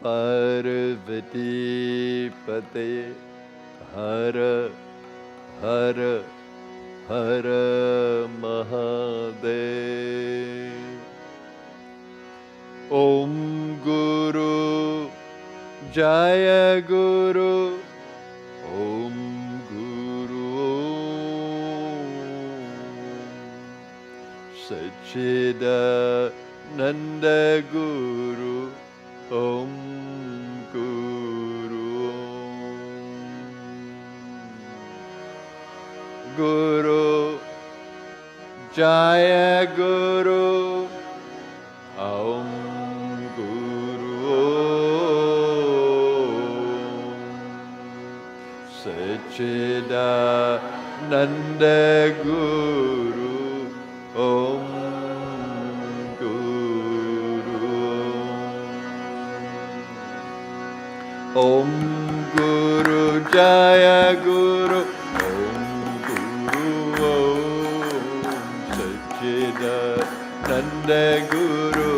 Parvati Pate Hara Hara Hara Mahadev. Om Guru Jaya Guru. Om Guru Sachidananda Guru. Om Guru Guru Jaya Guru. Om Guru Sachidananda Guru. Om Om Guru Jaya Guru. Om Guru Om Sachidananda Guru.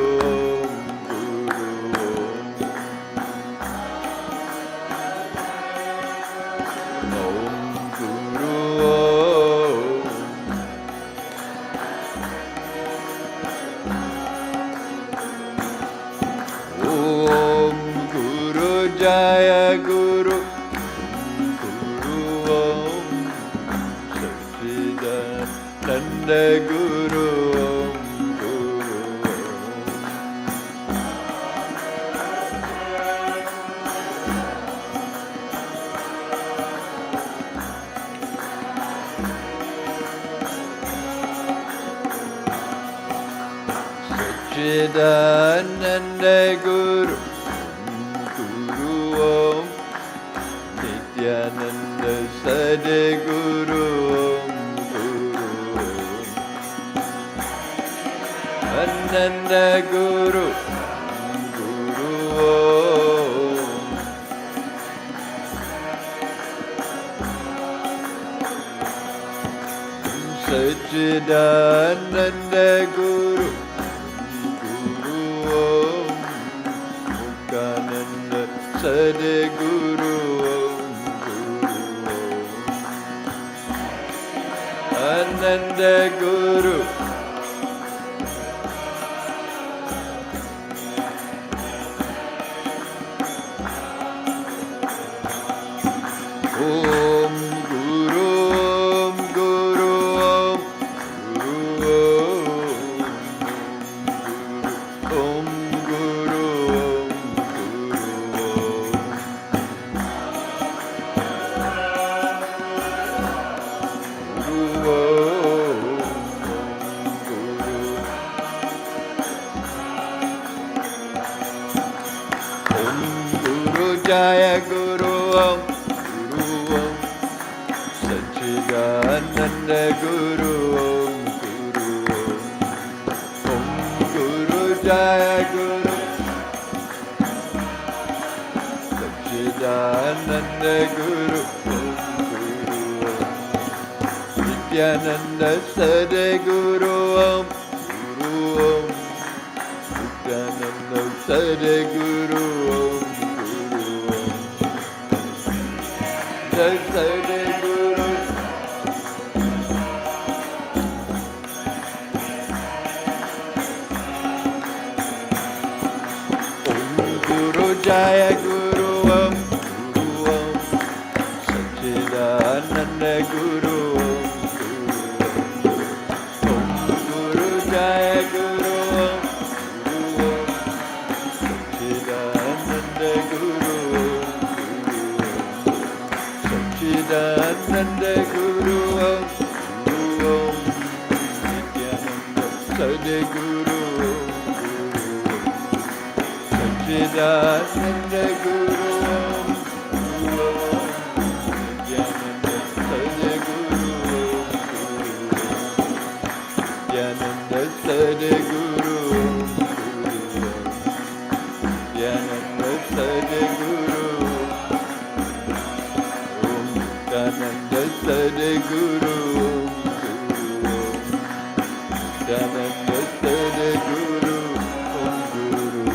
Om Guru Om Guru Jaya Guru. Guru Om Sachidananda Guru. Sachidananda Guru. Guru Om Nityananda Sadguru. Guru Ananda Guru. Guru Om Sachidananda Guru. Mukhananda Sadguru. Guru Ananda Guru. Om Guru Om Guru Om Guru Jaya Guru Om Guru Om Sachidananda Guru Om Guru Om Guru Jaya Guru Sachidananda Guru Om Guru Om Nityananda Sadguru Om Guru Om Nityananda Sadguru Om Sadguru. Om Guru Jaya Guru Om Guru Om Sachidananda Guru Om Guru Jaya Guru Om Guru Om Sachidananda Guru. Sachidananda Guru Om Guru Om Nityananda Sadguru Sachidananda Guru Om Guru Om Nityananda Sadguru Nityananda Sadguru Nityananda Sadguru. Nityananda Sadguru. Nityananda Sadguru. Om Guru.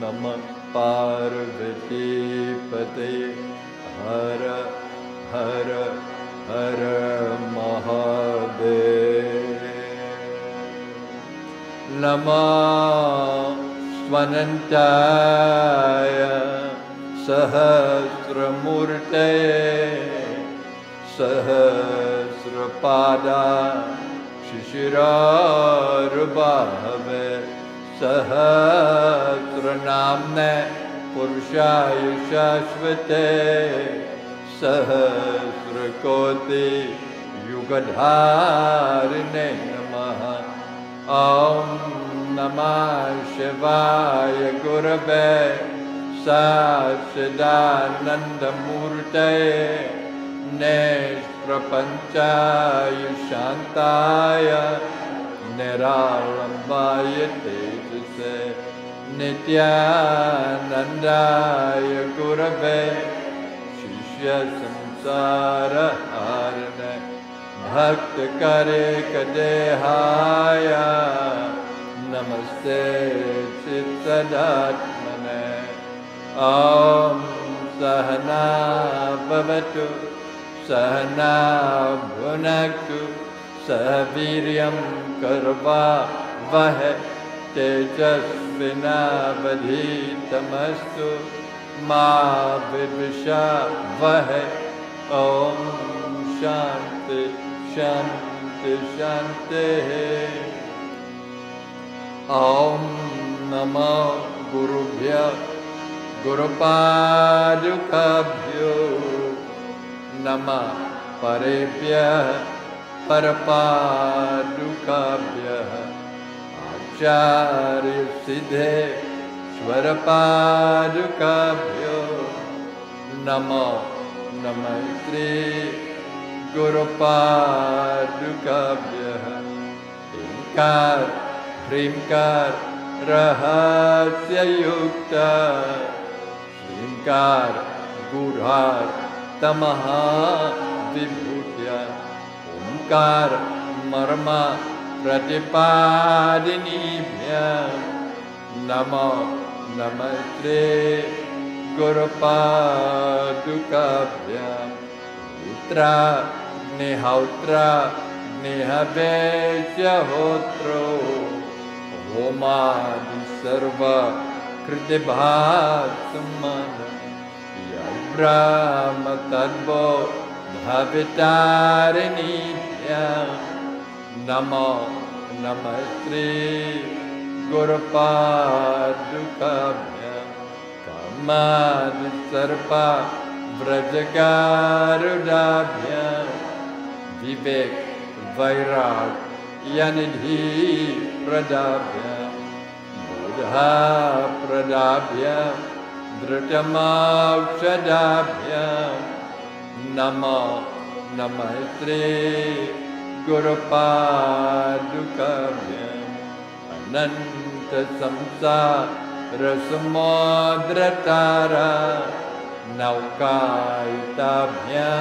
Namah Parvati Pate Har Har Har Mahadev. Namah Svanantaya Sahasramurte Sahasrapada Shishirarbhave Sahasranamne Purushaya Shashvate Sahasrakoti Yugadharine Namaha. Om Namah Shivaya Gurave Sachidananda Murte Neshprapanchaya Shantaya Niralambaya Tejase Nityanandaya Gurave Shishya Samsara Harane Bhakta Kare Kadehaya Namaste Chittadatmane. Om Sahana Bhavatu Sahana Bhunaktu Sahaviryam Karva Vahe Tejasvinavadhitamastu Ma Vidvisha Vahe. Om Shanti Shanti Shanti. Om Namo Gurubhya Gurupadukabhyo Namah Parebhya Parapadukabhya Acharya Siddhe Swarapadukabhyo Namo Namaste Gurupadukabhya. Inkar Shrimkar Rahasya Yukta Shrimkar Gurhar Tamaha Vibhutya Omkar Marma Pratipadinibhya Namo Namaste Gurupadukabhya. Utra Nihautra Nihabesya Hotro Homadi Sarva Kritibhasamana Yabrahma Tadvo Bhavitarinibhya Namo Namaste Gurupadukabhya. Kamadi Sarpa Vrajagarudabhya Vivek Vairag Yanidhi Pradabhya Buddha Pradabhya Dhritamokshadabhya Namo Namaste Gurupadukabhya. Ananta Samsara Samudratara Naukaitabhya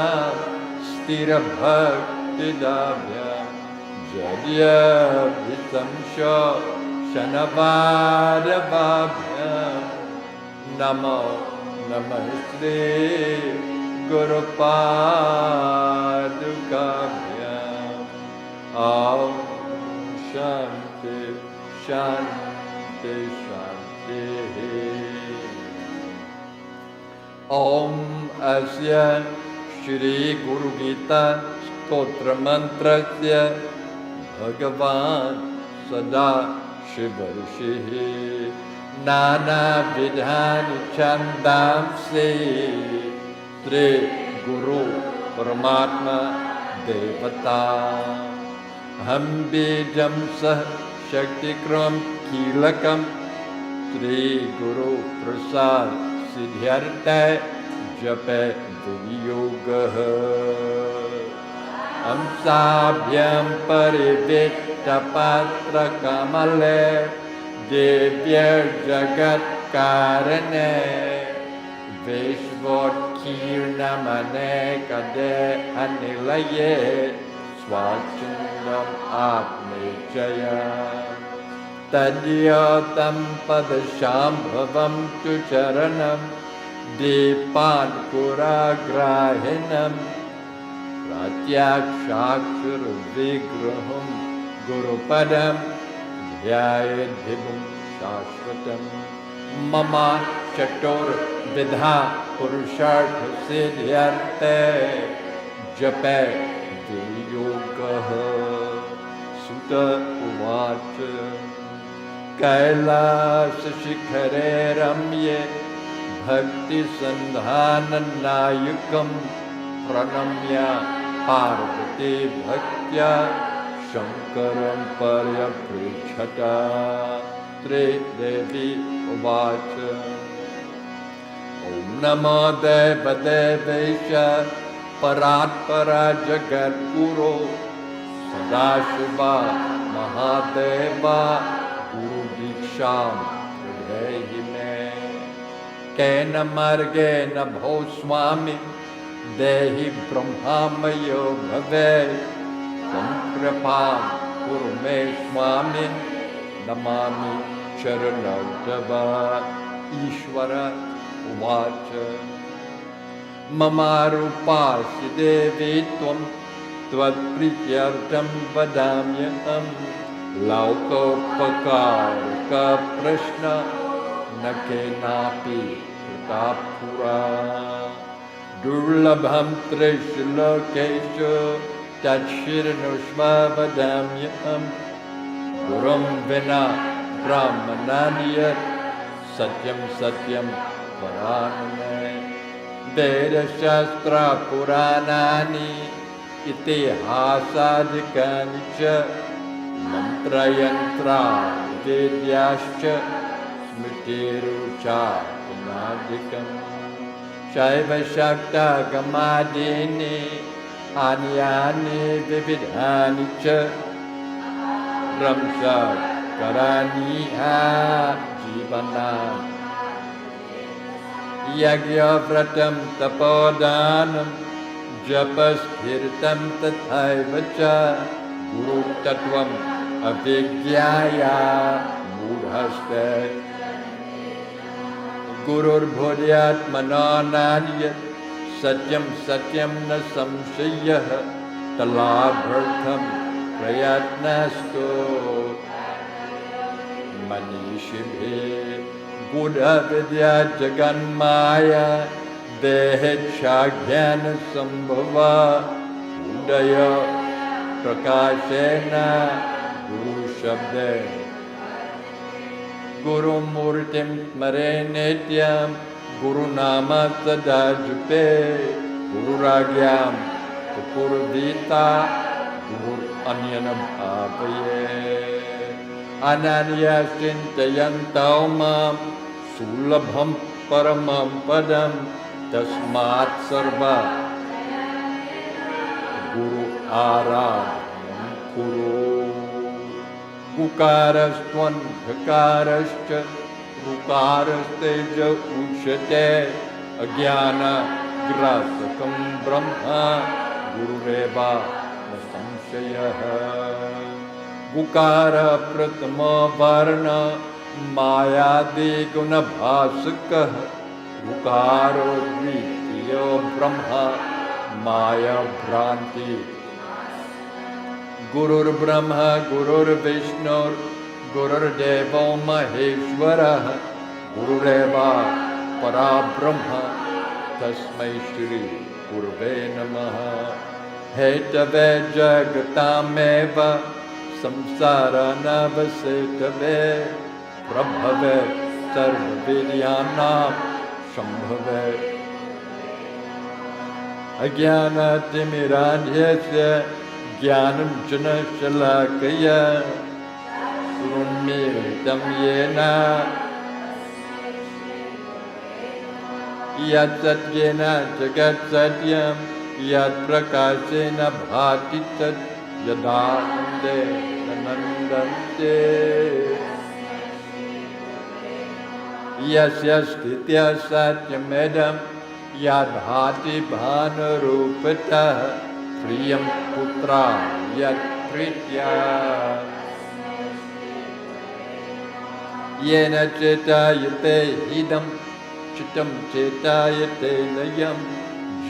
Stira Bhaktidabhya Jadya Visamsho Shanavadabhabhya Namo Namaste Gurupadukabhya. Om Shanti Shanti Shanti. Om Asya Shri Guru Gita Stotra Mantrasya Bhagavan Sada Shivarshihi Nana Vidhani Chandamsi Tri Guru Paramatma Devata Ham Bijam Sah Shakti Kram Kilakam Tri Guru Prasad Siddhyartha Jape Viyogaha Amsabhyam Parivitta Patra Kamale Devya Jagat Karane Vishvot Kirnamane Kade Anilaye Swachundam Atmechaya तद्योतं पदशाम्भवं तु चरणं दीपान्कुराग्राहिणं प्रत्याक्षाक्षरविग्रहं गुरुपदं ध्यायेद्भिमुं शाश्वतं मम चतुर्विधा पुरुषार्थसिद्ध्यर्थे जपे वियोगः। सुत उवाच कैलासशिखरे रम्ये भक्तिसन्धाननायकं प्रणम्य पार्वती भक्त्या शङ्करं पर्यपृच्छता। त्रिदेवी उवाच ॐ नमो देवदेवेश परात्परा जगद्गुरो सदाशिवा महादेवा गुरुदीक्षां देहि मे। केन मार्गेण भो स्वामी देहि ब्रह्मामयो भवेत् त्वं कृपां कुरु मे स्वामी नमामि चरणौ तव। ईश्वर उवाच ममारूपासि देवी त्वं त्वत्प्रीत्यर्थं वदाम्यहं लौकोपकारकप्रश्न न केनापि कृता पुरा। दुर्लभं त्रिषु लोकेषु तच्छृणुष्व वदाम्यहं गुरुं विना ब्राह्मणान्यत् सत्यं सत्यं परान्मे। वेदशास्त्रपुराणानि इतिहासादिकानि च मन्त्रयन्त्रादिवेद्याश्च स्मृतिरुच्चाटनादिकम् शैवशाक्तागमादीनि अन्यानि विविधानि च रंशकराणीह जीवनानि। यज्ञव्रतं तपोदानं जपस्थिरतं तथैव च गुरुतत्त्वम् अभिज्ञाय मूढस्ते। गुरुर्भूयात्मनो नान्यत् सत्यं सत्यं न संशयः तलाभर्थं प्रयत्नस्तु मनीषिभिः। गूढविद्या जगन्माया देहेच्छाज्ञानसम्भवा उदय प्रकाशेन गुरुशब्दे। गुरुमूर्तिं स्मरे नित्यं गुरुनाम सदा जपे। गुरुराज्ञां कुर्वीता गुरुरन्यं भावये। अनन्या चिन्तयन्तौ मां सुलभं परमं पदं तस्मात् सर्वा गुरु आराधनं कुरु। गुकारस्त्वन्धकारश्च ऋकारस्तेज उच्यते अज्ञानग्रासकं ब्रह्म गुरुरेव न संशयः। गुकार प्रथमो वर्ण मायादिगुणभासकः ऋकारो द्वितीयो ब्रह्म माया भ्रांति। गुरुर्ब्रह्म गुरुर्विष्णुर् गुरुर्देवो महेश्वरः गुरुरेव पराब्रह्म तस्मै श्री गुरुवे नमः। हेतवे जगतामेव संसारानवसेतवे प्रभवे सर्ववीर्याणां शम्भवे। अज्ञानतिमिरान्धस्य ज्ञानञ्जनशलाकया उन्मीलितं येन यत्सत्येन जगत्सत्यं यत्प्रकाशेन भाति तत् यदानन्दे नन्दन्ते। यस्य स्थित्या सत्यमेदं यद्भाति भानुरूपतः प्रियं पुत्रा यत्प्रीत्या। Yena chetayate idam chitam chetayate nayam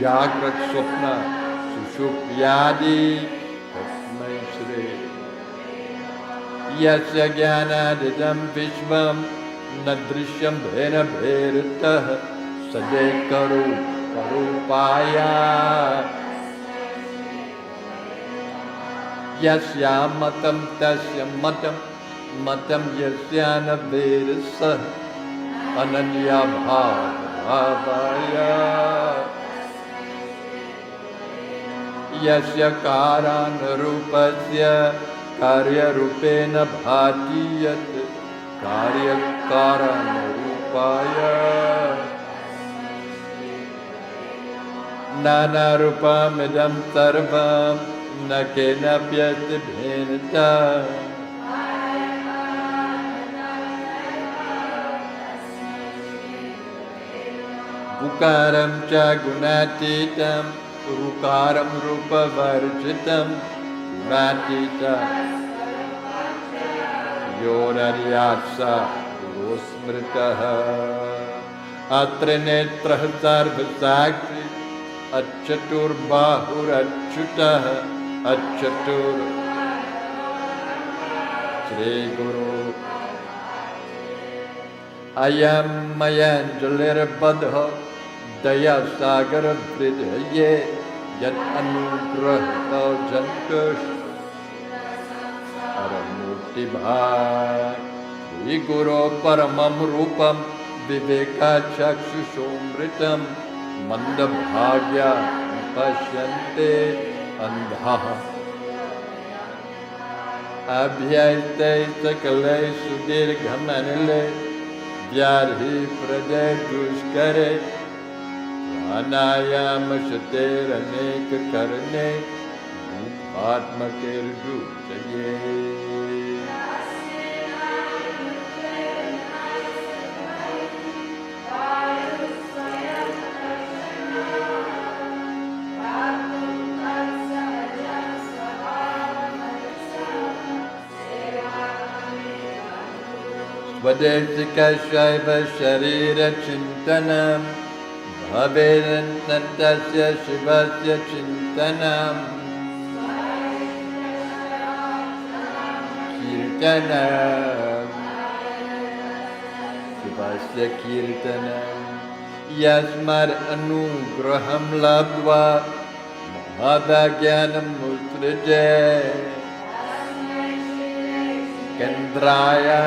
jagrat swapna sushupyadi tasmai shri yasya jnanadidam vishvam nadrishyam bhena bheritah sadekaru karupaya yasya matam tasya matam matam yasyana vedasa ananya bhavaya yasya karana rupasya karya rupena bhati yat karya karana rupaya nana rupam idam sarvam na kenapyati bhenata Ukaram cha gunatitam, ukaram rupa varjitam, gunatitam, yonaryatsa urosmritaha, atra netrah sarvasakshi, acchatur bahur achyutaha, acchatur Shri Guru. Ayam mayanjalir badha daya sagar vridhaye yat anugrahta jantush aramurti bhai Shri Guru paramam rupam viveka chakshusomritam mandabhagya pashyante andhaha abhyaite sakale sudirghamanile Vyarhi pradeh dushkare Pranayam shater anek karne Bhutmatma kirdu chaye Svadesika shaiva sharira chintanam Bhavedantasya shivasya chintanam Kirtanam Shivasya kirtanam Yasmar anugraham labdva Mahadagyanam mutrije Kendraya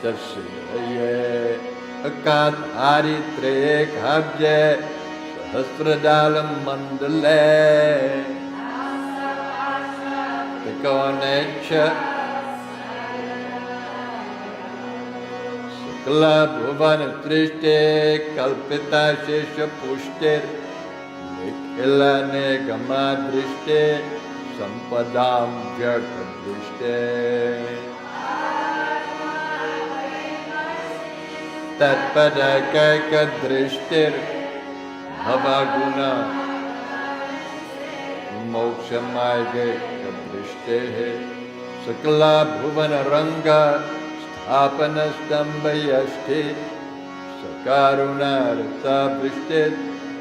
Tasyaye Akat Haritre Khabje Sahasradalam Mandale Tikonecha Sakla Bhuvan Trishte Kalpita Shesha Pushter Nikhilane Gamadrishte Sampadam Vyakadrishte Tatpadakakadrishtir Bhavaguna Mokshamayakadrishte Sakala Bhuvana Ranga Sthapanastambhayashte Sakaruna Ratabrishte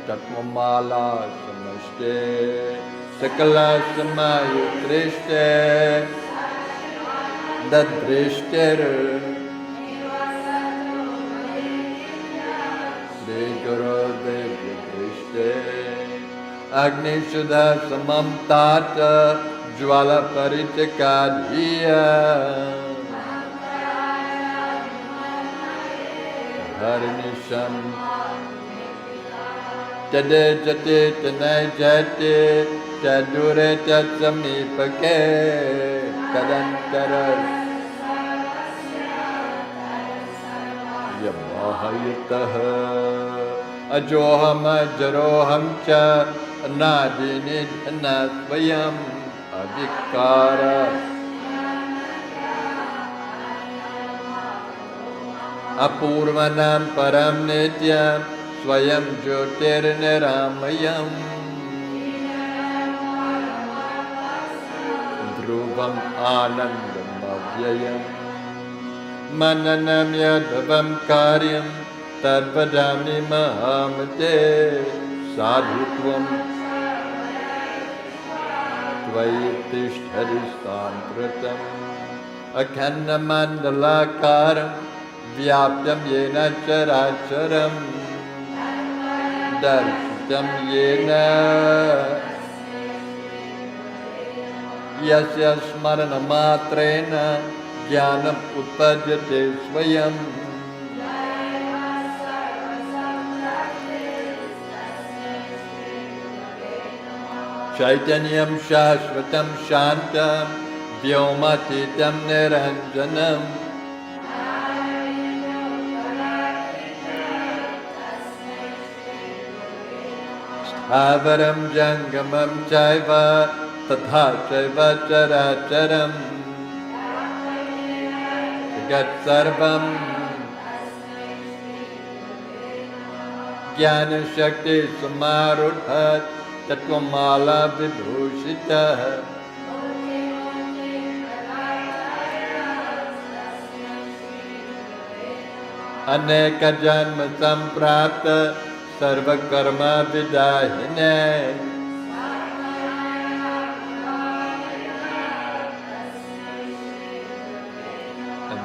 Tatmamala Samashte Sakala Samayutrishte Dadrishtir Shri Guru Devi Drishte Agni Shuddha Samam Tata Jwala Paritakadhiya Harinisham Tade Jate Tanai Jate Tadure Tatsamipake Kadantara Yamahayataha Ajoham Ajaroham Cha Anadinid Anasvayam Avikara Apurvanam Param Nityam Swayam Jyotir Niramayam Dhruvam Anandam Avyayam मननं यद्भवं कार्यं तद्वदामि महामते साधुत्वं त्वयि तिष्ठति साम्प्रतम् अखण्डमण्डलाकारं व्याप्तं येन चराचरं दर्शितं येन यस्य स्मरणमात्रेण ज्ञानम् उत्पद्यते स्वयं चैतन्यं शाश्वतं शान्तं व्योमातीतं निरञ्जनं स्थावरं जङ्गमं चैव तथा चैव चराचरम् जगत्सर्वं ज्ञानशक्तिसमारूढः तत्त्वमाला विभूषितः अनेकजन्म सम्प्राप्त सर्वकर्मविदाहिने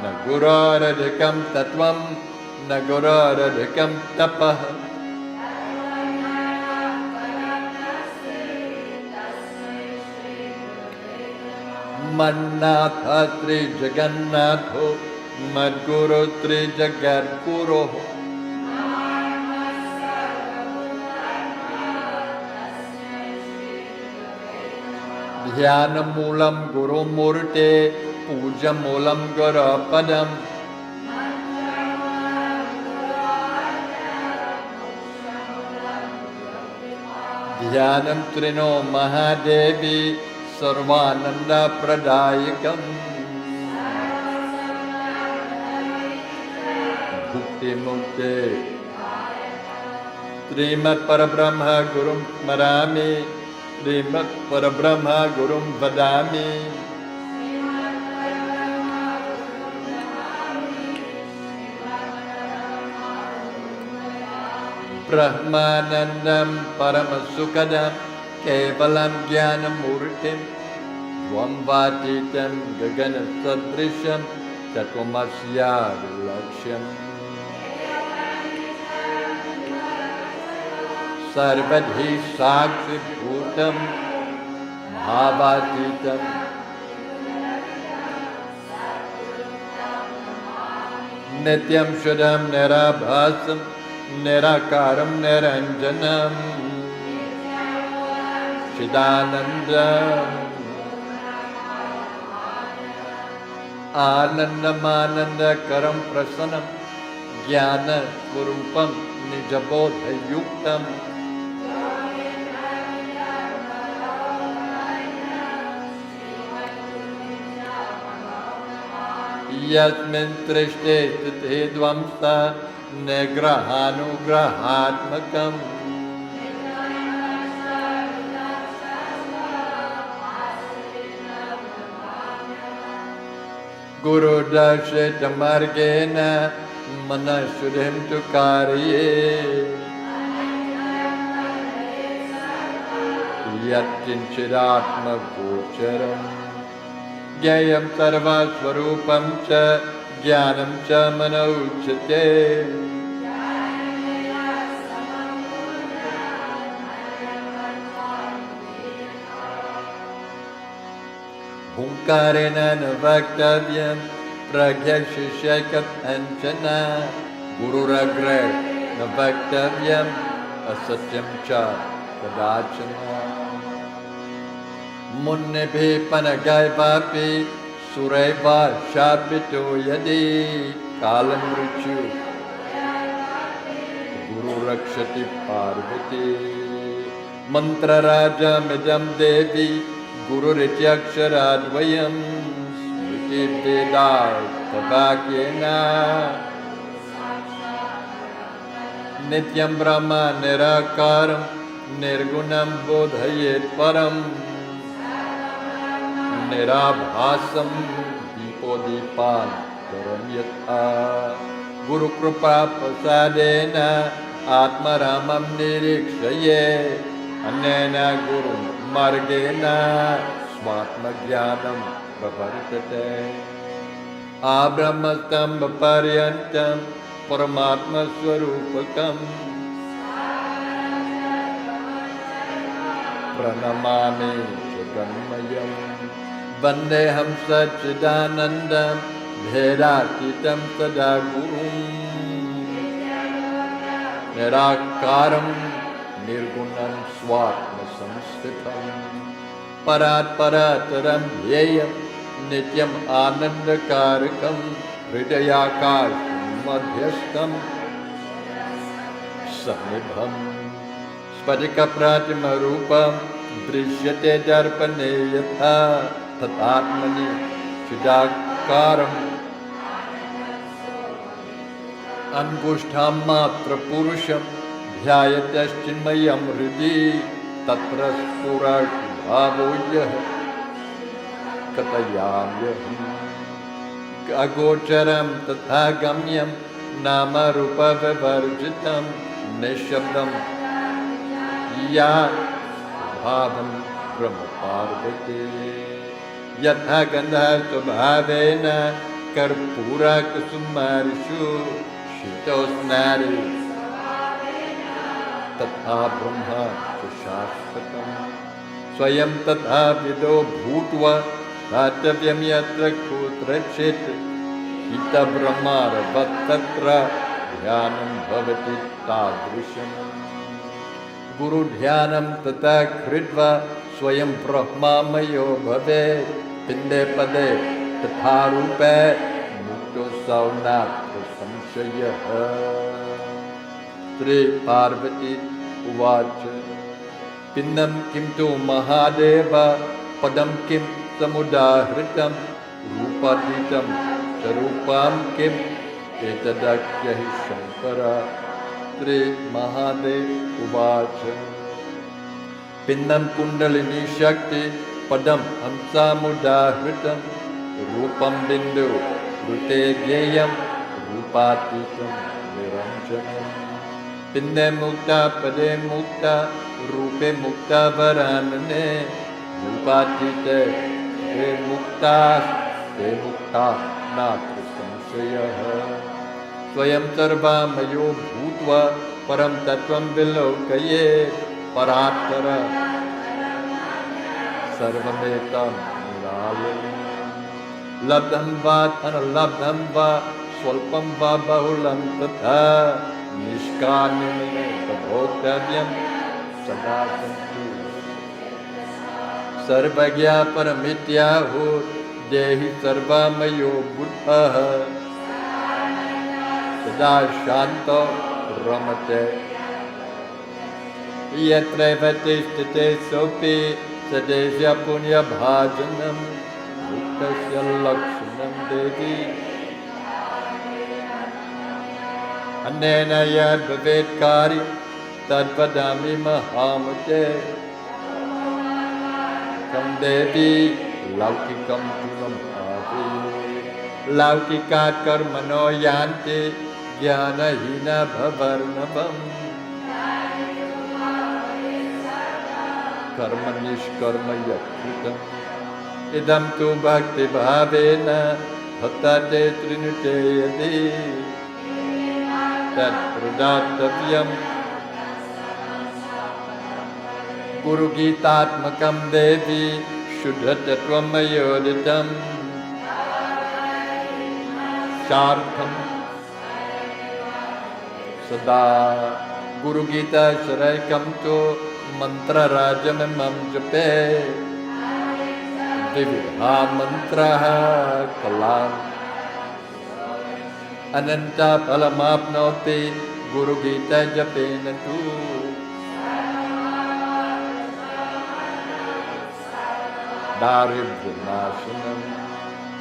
न गुरोरधिकं तत्त्वं न गुरोरधिकं तपः मन्नाथ श्रीजगन्नाथो मद्गुरो श्रीजगद्गुरोः ध्यानमूलं गुरुमूर्ते पूजमूलं गुरुपदम् ध्यानं त्रिनो महादेवी सर्वानन्दप्रदायकम् भुक्तिमुक्ते श्रीमत्परब्रह्म गुरुं स्मरामि श्रीमत्परब्रह्म गुरुं वदामि ब्रह्मानन्दं परमसुखदं केवलं ज्ञानमूर्तिं द्वन्द्वातीतं गगनसदृशं तत्त्वमस्यादिलक्ष्यम् सर्वधी साक्षिभूतं भावातीतं नित्यं शुद्धं निराभासं निराकारं निरञ्जनं चिदानन्दम् आनन्दमानन्दकरं प्रसन्नं ज्ञानस्वरूपं निजबोधयुक्तम् यस्मिन् दृष्टे स्थिते ध्वंसा निग्रहानुग्रहात्मकम् गुरुदर्शितमार्गेण मनः शुद्धिं तु कारये यत्किञ्चिदात्मगोचरम् ज्ञेयं सर्वस्वरूपं च ज्ञानं च मन उच्यते हुङ्कारेण न वक्तव्यं प्रज्ञशिष्यैककञ्चन गुरुरग्रे न वक्तव्यम् असत्यं च कदाचन मुन्निभिः पनगैवापि सुरैः शापितो यदि कालमृत्यु गुरुरक्षति पार्वती मन्त्रराजमिदं देवी गुरुरित्यक्षराद्वयं स्मृतिभेदार्थवाक्येन नित्यं ब्रह्म निराकारं निर्गुणं बोधयेत् परम् निराभासं दीपोदीपान् दुष्करं यथा गुरुकृपा प्रसादेन आत्मरामं निरीक्षये अनेन गुरुमार्गेण स्वात्मज्ञानं प्रवर्तते आब्रह्मस्तम्भपर्यन्तं परमात्मस्वरूपकम् प्रणमामि जगन्मयं वन्देऽहं सच्चिदानन्दं भेदातीतं सदा गुरुं निराकारं निर्गुणं स्वात्मसंस्थितं परात् परात्परं ध्येयं नित्यम् आनन्दकारकं हृदयाकाशं मध्यस्थं सन्निभम् स्फटिकप्रतिमरूपं दृश्यते दर्पणे यथा तथात्मनि चिदाकारम् अंगुष्ठं मात्रपुरुषं ध्यायतश्चिन्मयं हृदि तत्र स्फुरद्भावो यः कथयाम्यहम् अगोचरं तथा गम्यं नामरूपविवर्जितं निःशब्दं या भावं ब्रह्मपार्वते यथा गन्धः स्वभावेन कर्पूरकुसुमारिषु शीतोष्णारि तथा ब्रह्म च शाश्वतं स्वयं तथा विदो भूत्वा दातव्यं यत्र कुत्रचित् शीतब्रह्मारवत् तत्र ध्यानं भवति तादृशम् गुरुध्यानं तथा कृत्वा स्वयं ब्रह्मामयो भवेत् पिण्डे पदे तथा रूपे मुक्तो सौनात्र संशयः श्री पार्वती उवाच पिण्डं किं तु महादेव पदं किं समुदाहृतं रूपातीतं स्वरूपं किम् एतदख्य हि शङ्कर श्री महादेव उवाच पिण्डं कुण्डलिनी शक्ति पदं हंसामुदाहृतं रूपं बिन्दु ऋते ज्ञेयं रूपातीतं निरञ्जनं पिण्डे मुक्ता पदे मुक्ता रूपे मुक्ता वरानने रूपातीते ते मुक्ता नात्र संशयः स्वयं सर्वमयो भूत्वा परं तत्त्वं विलोकये परात्पर सर्वमेतं निरालयम् लब्धं वा अनलब्धं वा स्वल्पं वा बहुलं तथा निष्काम्यमेव भोक्तव्यं सदा सन्तु सर्वज्ञा परमित्याहुः देहि सर्वमयो बुद्धः सदा शान्तो रमते यत्रैव तिष्ठते सोऽपि सदेशस्य पुण्यभाजनं मुक्तस्य लक्षणं देवी अनेन यद्भवेत् कार्यं तद्वदामि महामते कं देवी लौकिकं तुलं भावे लौकिकात् कर्मणो यान्ति ज्ञानहीना भवर्णवम् कर्म निष्कर्म यत्कृतम् इदं तु भक्तिभावेन भक्ताते त्रिनुते यदि तत्प्रदातव्यम् गुरुगीतात्मकं देवी शुद्धतत्त्वमयोदितं सार्थं सदा गुरुगीता शरैकं तु मन्त्रराजमिमं जपे विविधा मन्त्रः कलाम् अनन्तफलमाप्नोति गुरुगीता जपेन तु दारिद्र्यनाशनं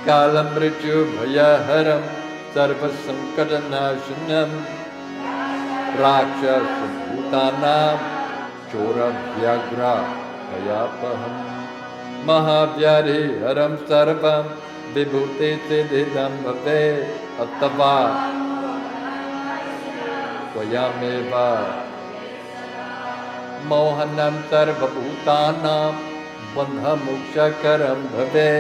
कालमृत्युभयहरं सर्वसङ्कटनाशनं राक्षसभूतानां चोरव्याघ्रभयापहं महाव्याधिहरं सर्वं विभूति सिद्धिदं भवे अथवा त्वयामेव मोहनं सर्वभूतानां बन्धमोक्षकरं भवे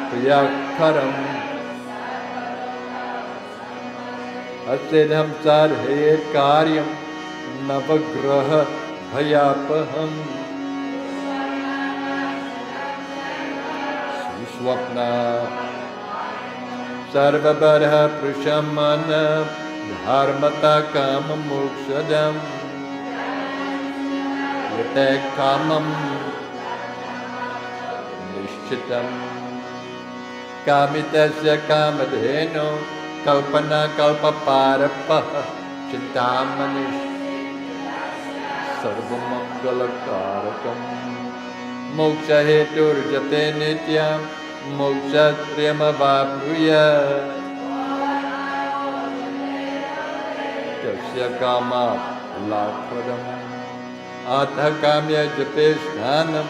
प्रियकरम् असिद्धं सर्वे कार्यं नवग्रह भयापहम् सुस्वप्ना सर्वबरः प्रशमन धर्मता काम मोक्षदम् यते कामं निश्चितम् कामितस्य कामधेनो कल्पना कल्पपारपः चिन्तामणि सर्वमङ्गलकारकम् मोक्षहेतुर्जते नित्यं मोक्षत्रयमवाप्नुयात् तस्य कामात् लाभप्रदम् अथ काम्य जपे स्नानं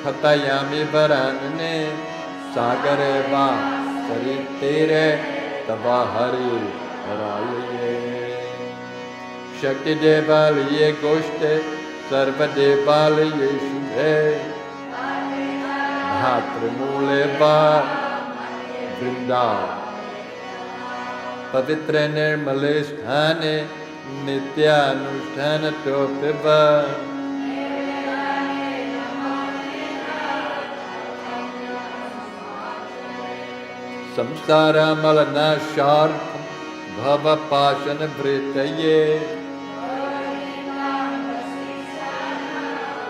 कथयामि वरानने सागरे वा सरितीरे तव हरि हरालये शक्तिदेवालये गोष्ठे सर्वदेवालये शुभे धातृमूले वा वृन्दावन पवित्रे निर्मले स्थाने नित्यानुष्ठानतोऽपि वा संसारमलनाशार्थं भवपाशनवृत्तये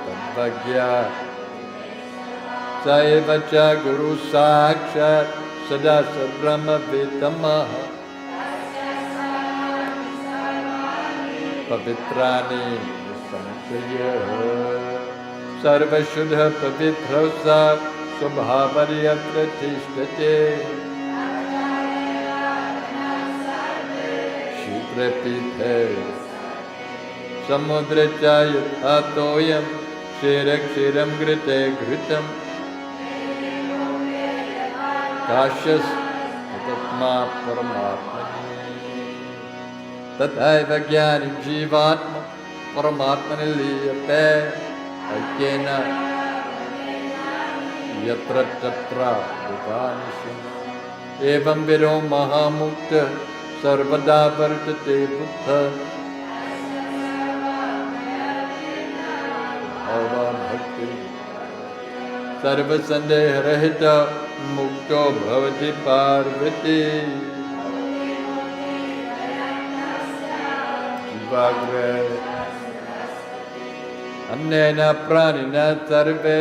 तद्वज्ञा स एव च गुरुः साक्षात् सदा सद्ब्रह्मवित्तमः पवित्राणि संशयः सर्वशुद्धः पवित्रः सा स्वभावर्यत्र तिष्ठते शीघ्रपीठे समुद्रे च यथा तोयं क्षीरक्षीरं घृते घृतम् काश्यस्त्मा परमात्मनि तथैव ज्ञानी जीवात्मा परमात्मनि लीयते ऐक्येन यत्र तत्र विभानिषु एवं विरो महामुक्त सर्वदा वर्तते बुद्धः भवभक्ति सर्वसन्देहरहित मुक्तो भवति पार्वती जीवाग्रे अन्येन प्राणिना सर्वे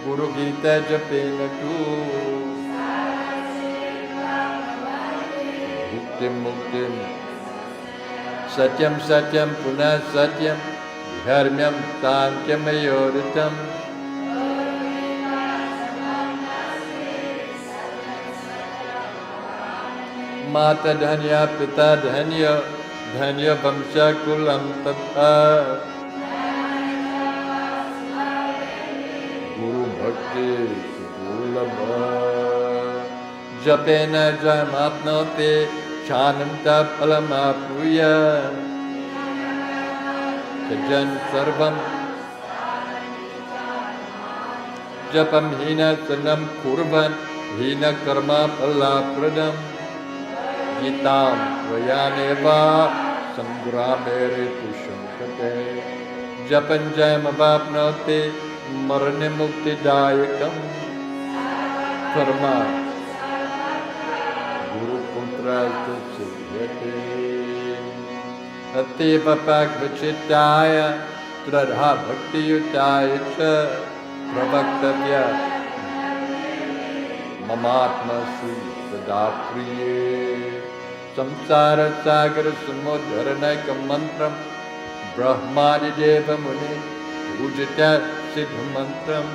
गुरुगीता जपेन तु मुक्तिं सत्यं सत्यं पुनः सत्यं धर्म्यं साङ्ख्यमयोरितम् माता धन्या पिता धन्य धन्य वंशकुलं तथा गुरु भक्ति दुर्लभ जपेन जयमाप्नोति क्षानं फलमाप्नुयात् त्यजन् सर्वं जपं हीनसनं कुर्वन् हीनकर्मा फलाप्रदम् गीतां त्वयानेव संग्रामे ऋतुशङ्कते जपं जयमवाप्नोति मरणमुक्तिदायकम् कर्म गुरुपुत्रात् सिद्ध्यते अतीव पाक्वचित्ताय श्रद्धा भक्तियुताय च प्रवक्तव्य ममात्मसु सदा प्रिये संसार सागर समुद्धरणैक मंत्रम ब्रह्मादिदेव मुनि पूजित सिद्ध मंत्रम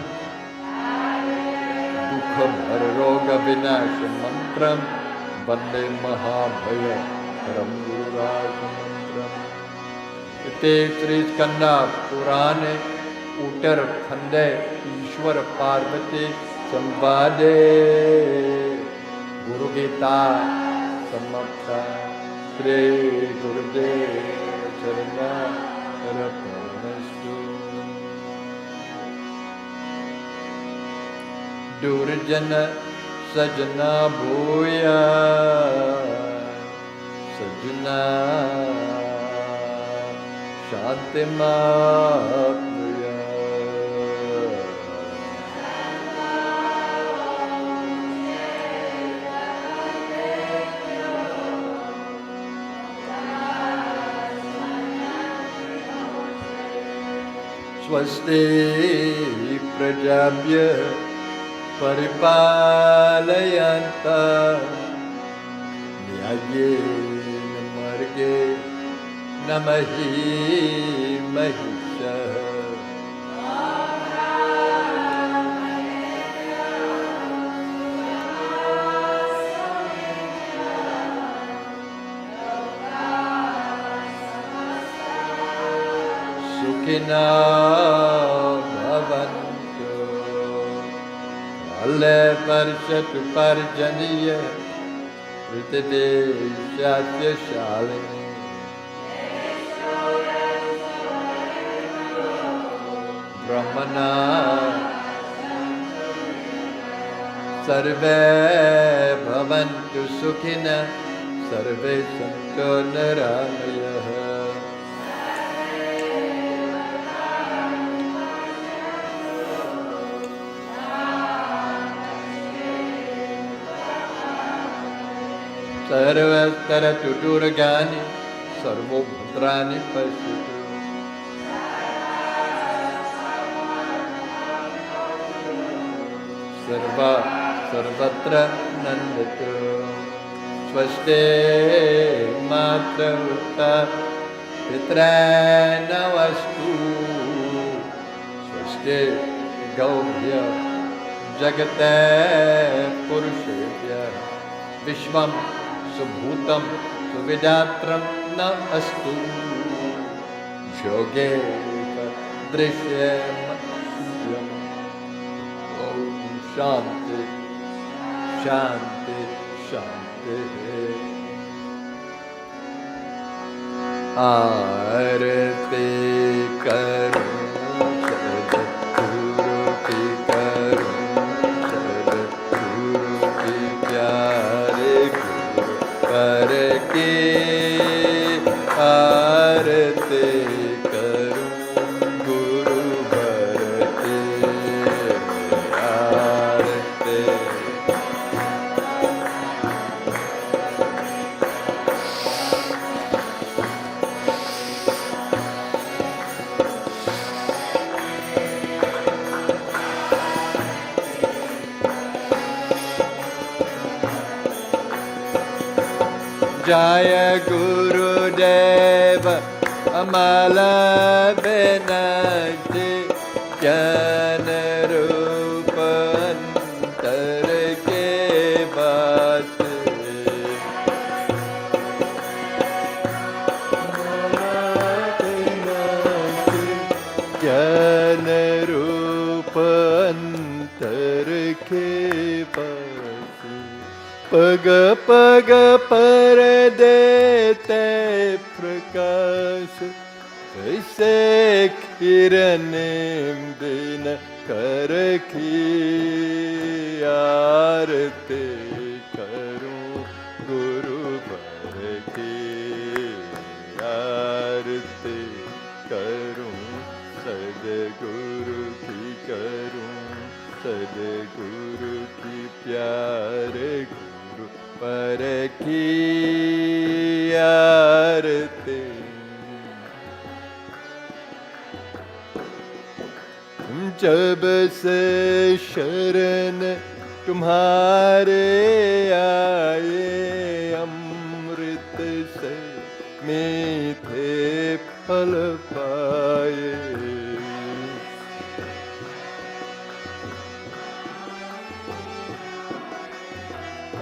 दुख भर रोग विनाश मंत्रम वंदे महाभय परम गुरुराज मंत्रम। इति श्री स्कंदा पुराणे उत्तरखंडे ईश्वर पार्वती संवादे गुरु गीता समाप्ता श्री गुरुदेव चरणारविंदस्तु। दुर्जन सजना भूया सजना शांति माप्नुया। स्वस्ति प्रजाभ्य परिपालयन्तः न्याय्येन मार्गेण न महीं महिषः। सुखिनः भवन्तु। काले वर्षतु पर्जन्य पृथिवी सस्यशालिनी। ब्रह्मणा सर्वे भवन्तु सुखिनः सर्वे सन्तु निरामयाः। सर्वत्र दुर्गाणि सर्वभद्राणि पश्यतु। सर्वत्र नन्दतु। स्वस्ति मातृभूता पितॄन्नमस्तु। स्वस्ति गौभ्यः जगते पुरुषेभ्यः विश्वं सुभूतं सुविदात्रं न अस्तु। योगे दृश्यम्। ओम शांति शांति शांति। आरती करूं सद्गुरु की करूं सद्गुरु की प्यारे गुरु पर की आरती करूं गुरु भर की आरती। जय गुरुदेव अमल बिनती ज्ञान रूप अंतर के बात। ज्ञान रूप अंतर के बात। पग पग पर देते प्रकाश ऐसे किरण दिन कर की आरती करूं गुरु भर की आरती करूं सद्गुरु की करूं सद्गुरु की प्यारे गुरु पर की आरती। जब से शरण तुम्हारे आए अमृत से मीठे फल पाए।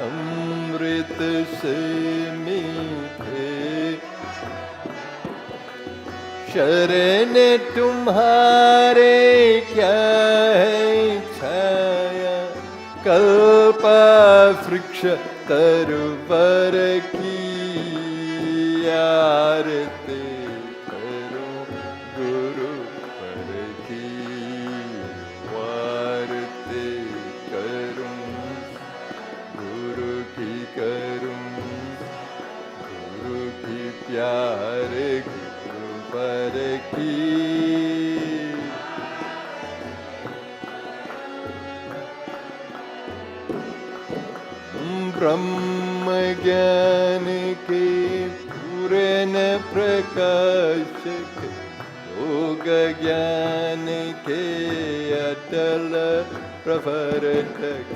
अमृत से मीठे शरण तुम्हारे क्या है छाया वृक्ष तरुवर की आरती करूं गुरु पर की आरती करूं गुरु की करूं गुरु की प्यारे गुरु पर की ब्रह्म ज्ञान के पूर्ण प्रकाशक योग ज्ञान के अटल प्रवर्तक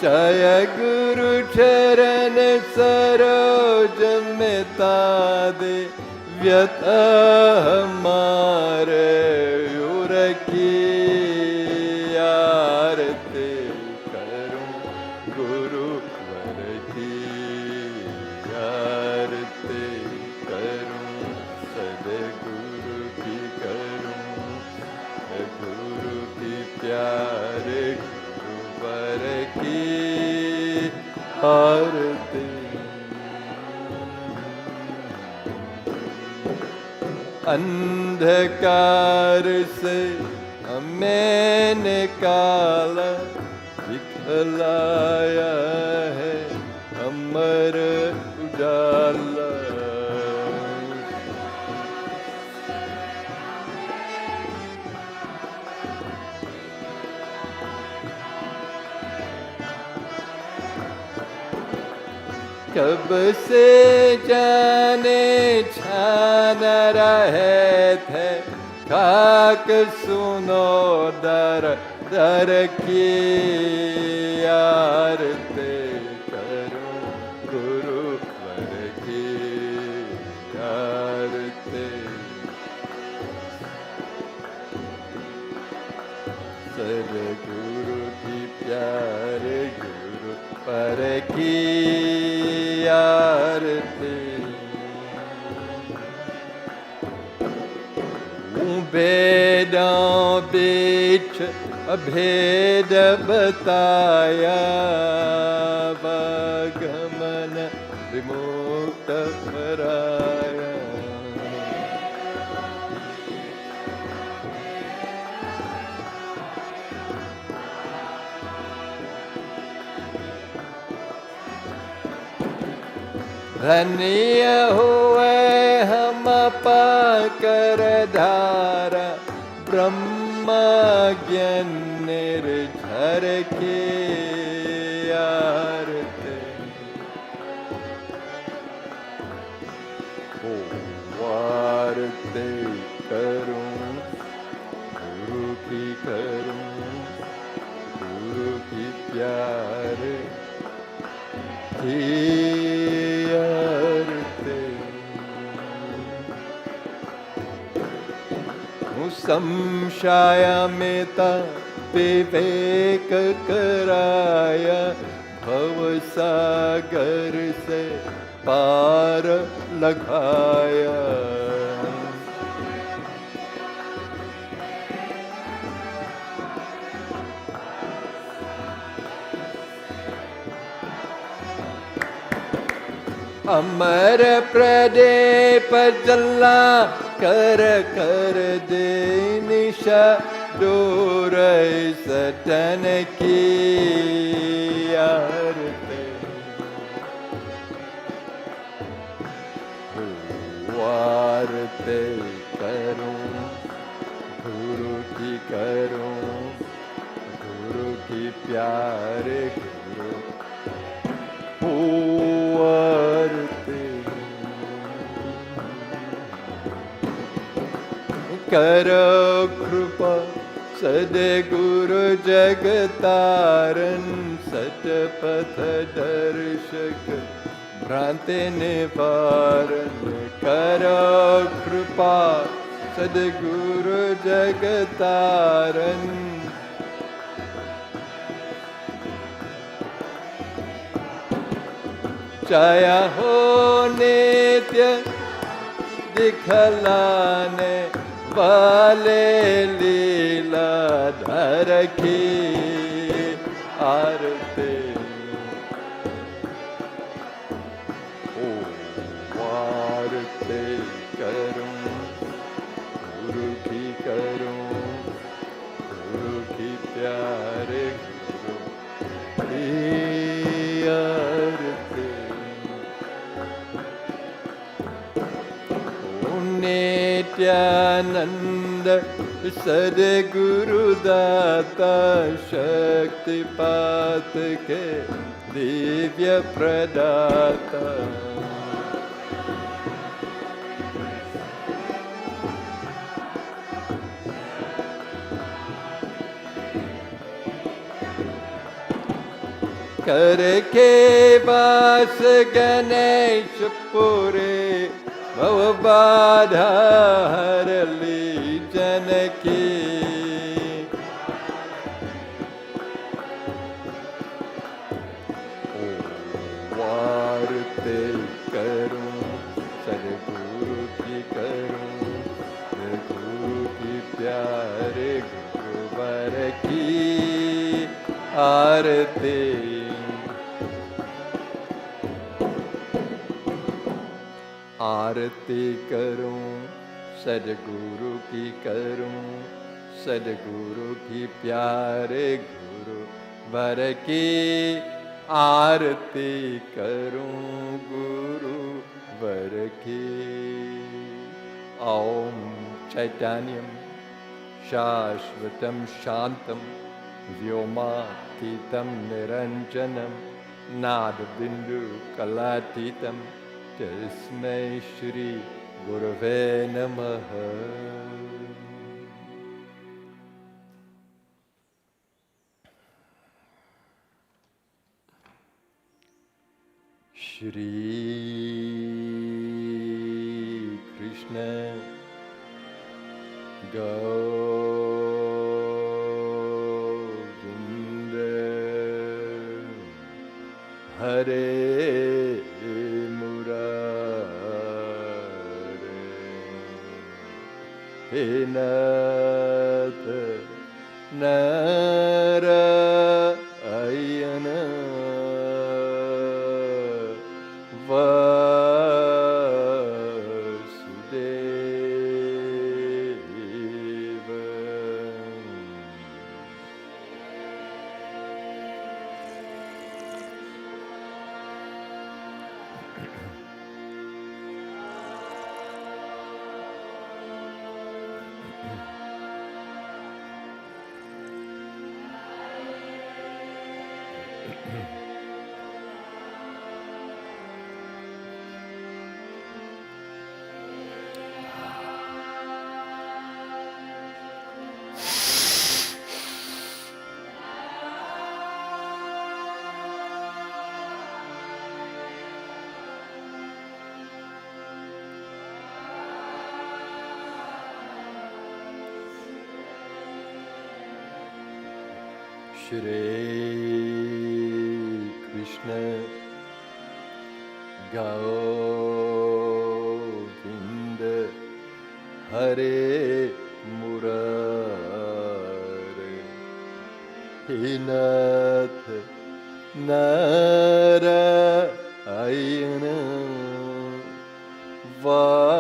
जय गुरु चरण सरोज में तादे व्यथा हमारे उर की आरती करूं गुरु वर की आरती करूं सदगुरु की करूं गुरु की प्यारे वर की आरती अंधकार से हमें निकाला दिखलाया है अमर उजाला कब से जाने छान रहे थे खाक सुनो दर दर की आरती करूं गुरु वर की आरती सदगुरु की प्यारे गुरु पर की आरती भेदों बीच अभेद बताया वागमन विमुक्त पराया धन्य हुए हम पाकर धारा ब्रह्म ज्ञान निर्झर के आरती आरती करूं गुरु की करूं गुरु की प्यारे की संशयमिता विवेक कराया भवसागर से पार लगाया अमर प्रदीप जला कर कर दे निशा दूर सटन की आरती आरती करूं गुरु की करूं गुरु की प्यारे गुरु आरती करो कृपा सद्गुरु जगतारन सतपथ दर्शक भ्रांति निवारण करो कृपा सद्गुरु जगतारन जय हो नित्य दिखलाने वाले लीलाधर की आरती। ओ आरती करूं गुरु की, करूं गुरु की प्यारे गुरु की आरती। नित्यानंद सद्गुरु दाता शक्तिपात के दिव्य प्रदाता। करके वास गणेश पुरे भव बाधा हरली जनकी। ओ वारते करूं सद्गुरु की, करूं गुरु की प्यारे गुरुवर की आरती। आरती करूं सद्गुरु की, करूं सद्गुरु की प्यारे गुरु वर की आरती करूं गुरु वर की। ओम चैतन्यम शाश्वतं शांतं व्योमातीतं निरंजनं नादबिंदु कलातीतं तस्मै श्री गुरवे नमः। श्री कृष्ण गोविंद हरे हे नाथ Narayan Vasudev. Shri Krishna Govinda Hare Murare He Nath Narayana Vasudeva.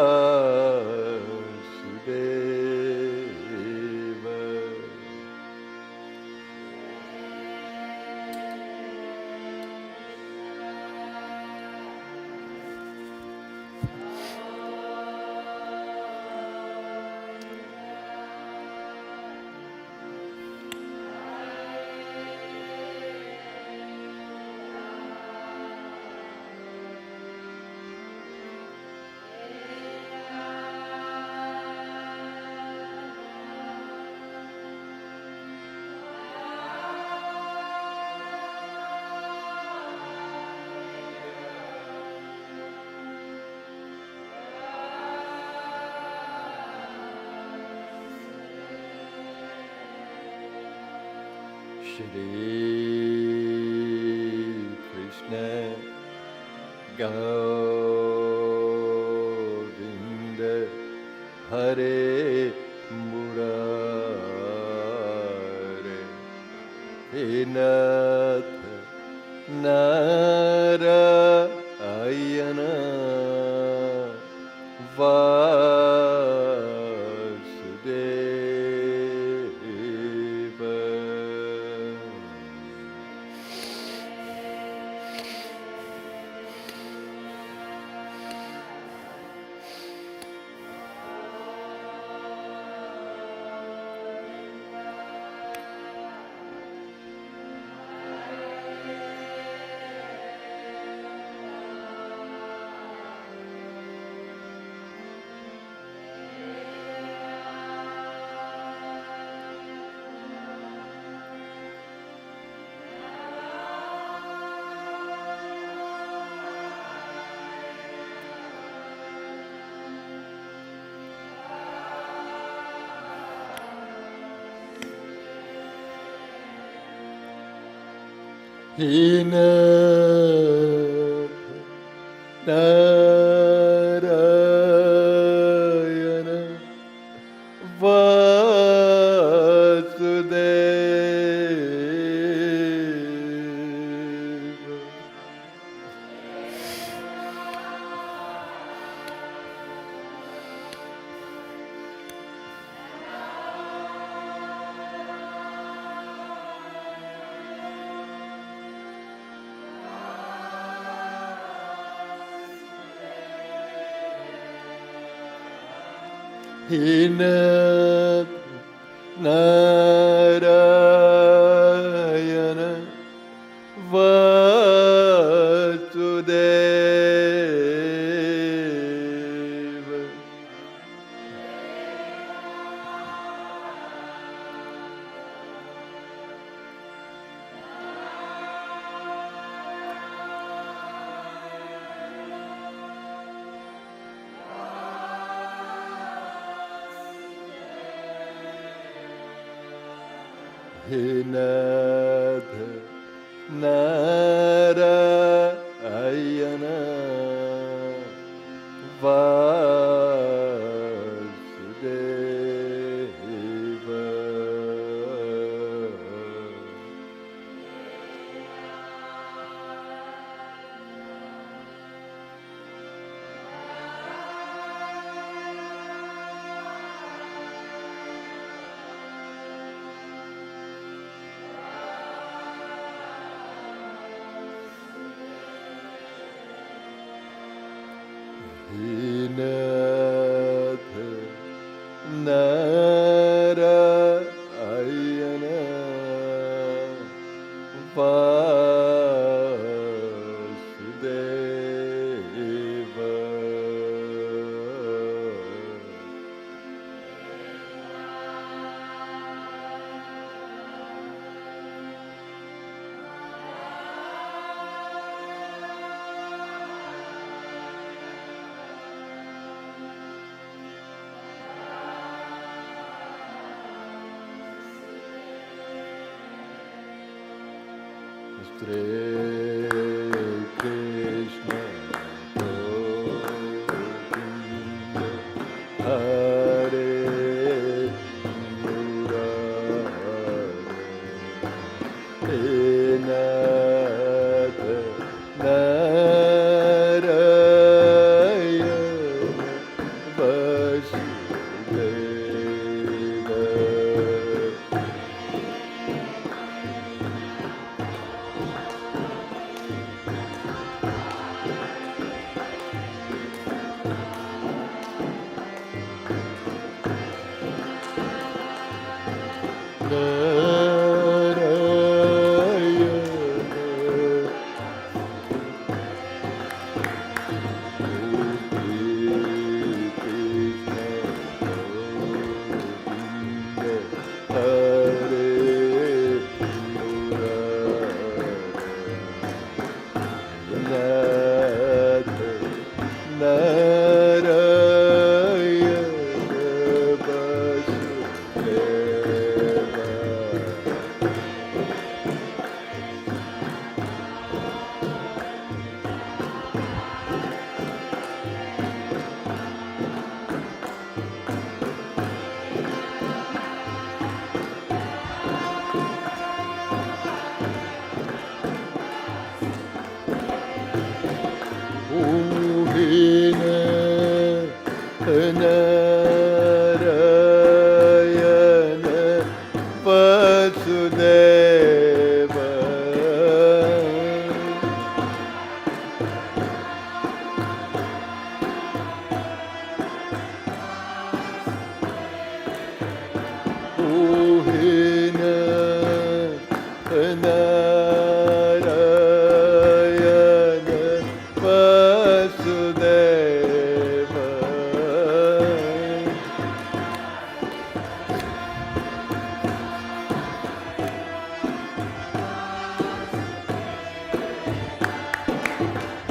Shri Krishna Govinda Hare Murare He Nath Narayana Vasudeva. He Nath Narayana Vasudeva. He Nath Narayana Vasudeva. He Nath Narayana Vasudeva. He Nath Narayana Vasudeva. Hare Krishna Govinda Hare Murare He Nath Narayana Vasudeva. Narayana Vasudeva.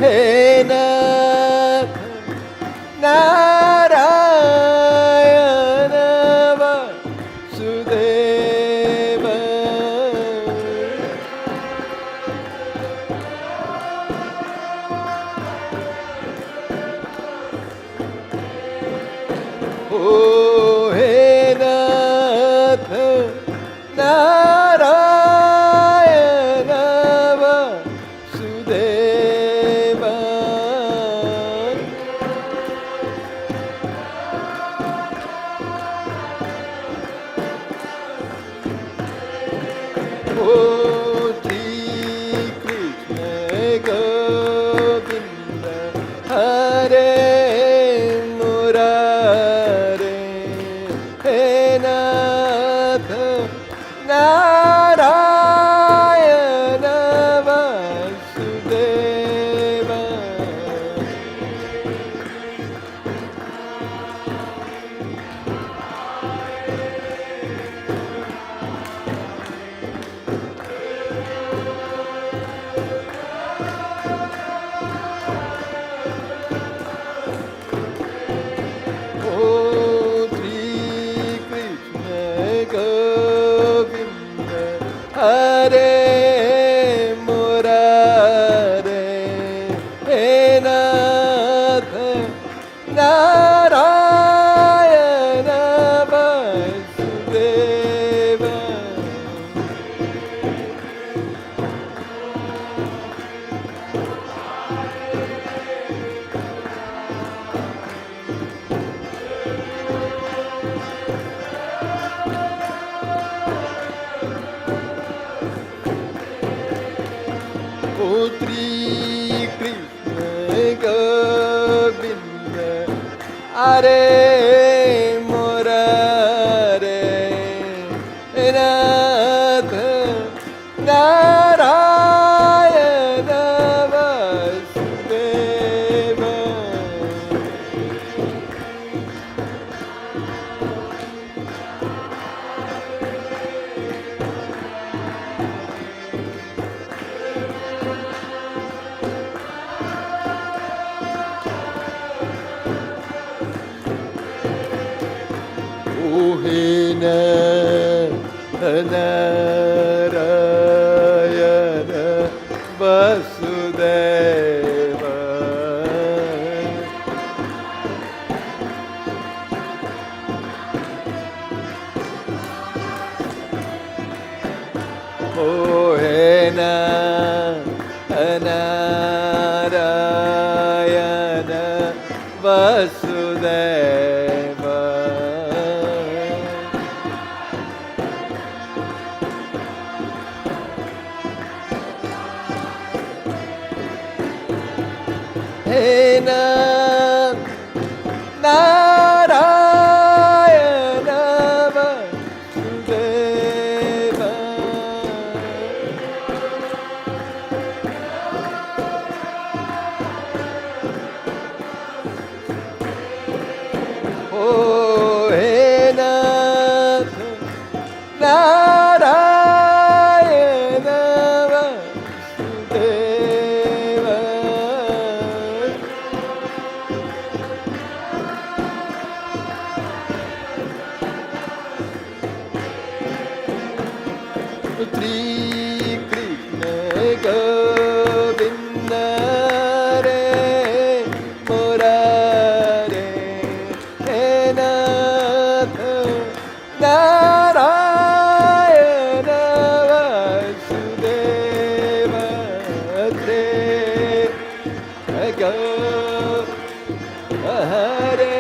Hey Nath Narayana Vasudeva. Oh, hey Nath Narayana Vasudeva. Oh, Shri Krishna Govinda Hare Murare. Hey Nath Narayana Vasudeva. Oh, Shri Krishna Govinda Hare Murare. Hey Nath Narayana Vasudeva. Oh, Shri Krishna Govinda Hare Murare. Nath Narayana Vasudeva. Oh, hey Narayana Vasudeva. Oh, hey Narayana Vasudeva. Hey Nath Narayana Vasudeva. Oh, hey Nath Narayana Vasudeva. Shri Krishna Govinda Hare Murare. Hey Nath Narayana Vasudeva. Hare Go Hare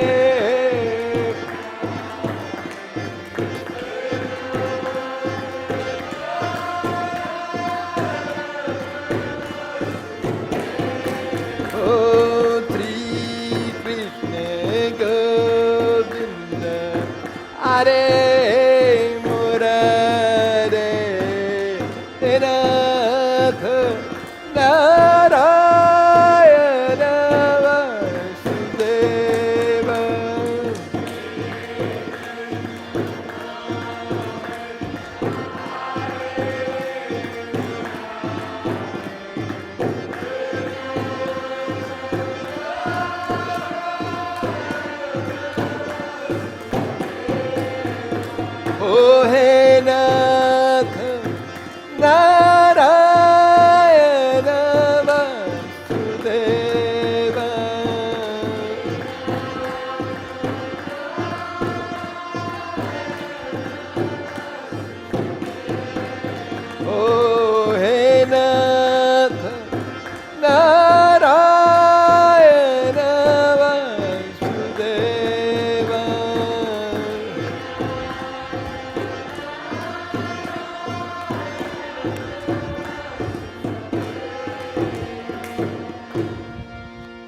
Murare Nath Narayana Vasudeva. Oh hey Nath Narayana Vasudeva. Oh hey Nath Narayana Vasudeva.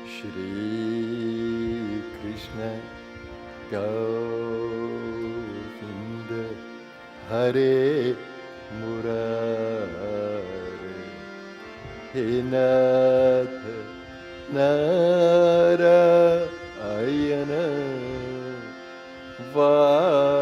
Shri Krishna Govinda Hare Murare He Nath Narayana Vasudeva.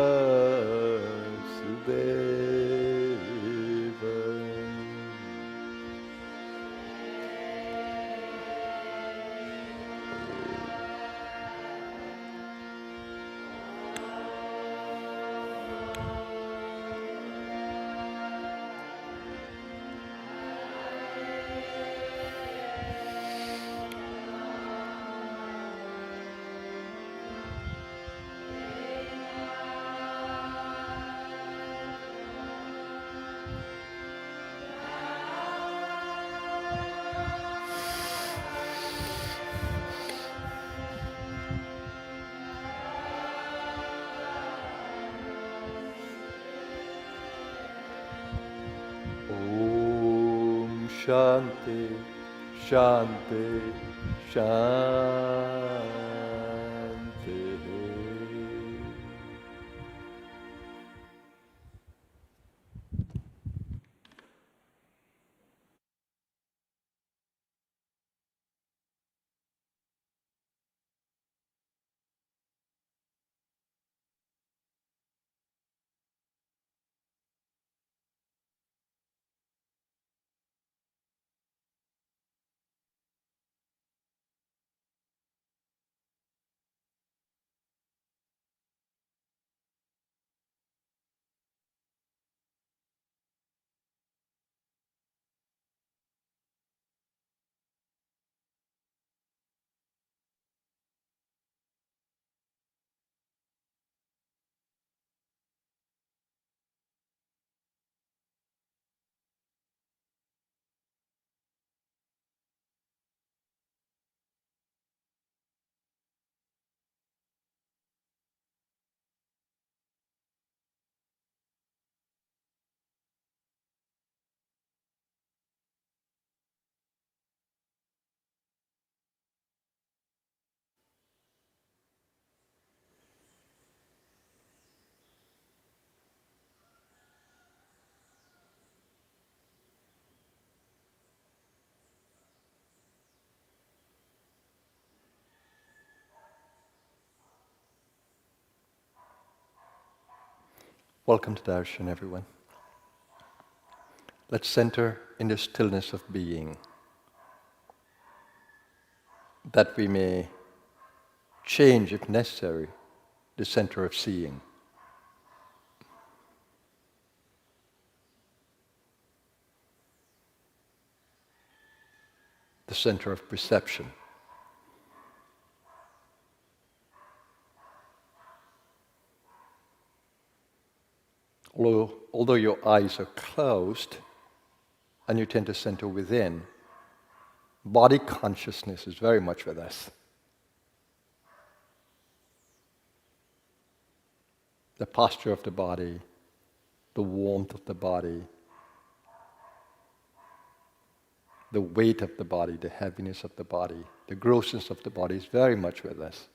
Om Shanti, Shanti, Shanti. Welcome to Darshan, everyone. Let's center in the stillness of being, that we may change, if necessary, the center of seeing. The center of perception. Although your eyes are closed and you tend to center within, body consciousness is very much with us. The posture of the body, the warmth of the body, the weight of the body, the heaviness of the body, the grossness of the body is very much with us.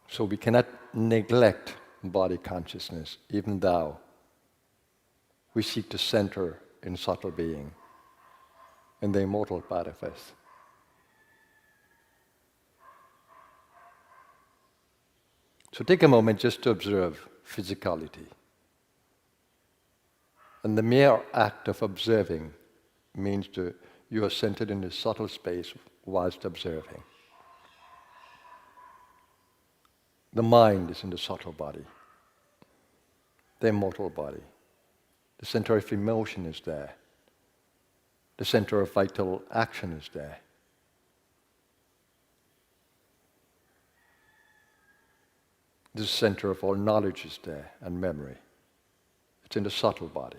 So we cannot neglect body consciousness, even though we seek to center in subtle being, in the immortal part of us. So take a moment just to observe physicality. And the mere act of observing means you are centered in a subtle space whilst observing. The mind is in the subtle body, the immortal body. The center of emotion is there. The center of vital action is there. The center of all knowledge is there, and memory. It's in the subtle body.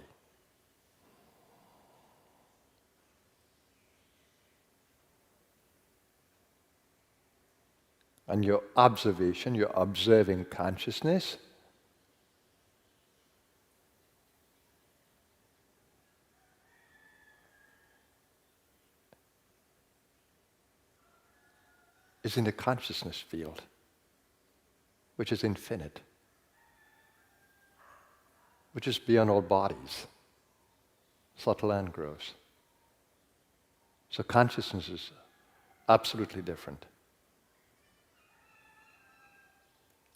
And your observation, your observing consciousness, is in the consciousness field, which is infinite, which is beyond all bodies, subtle and gross. So consciousness is absolutely different.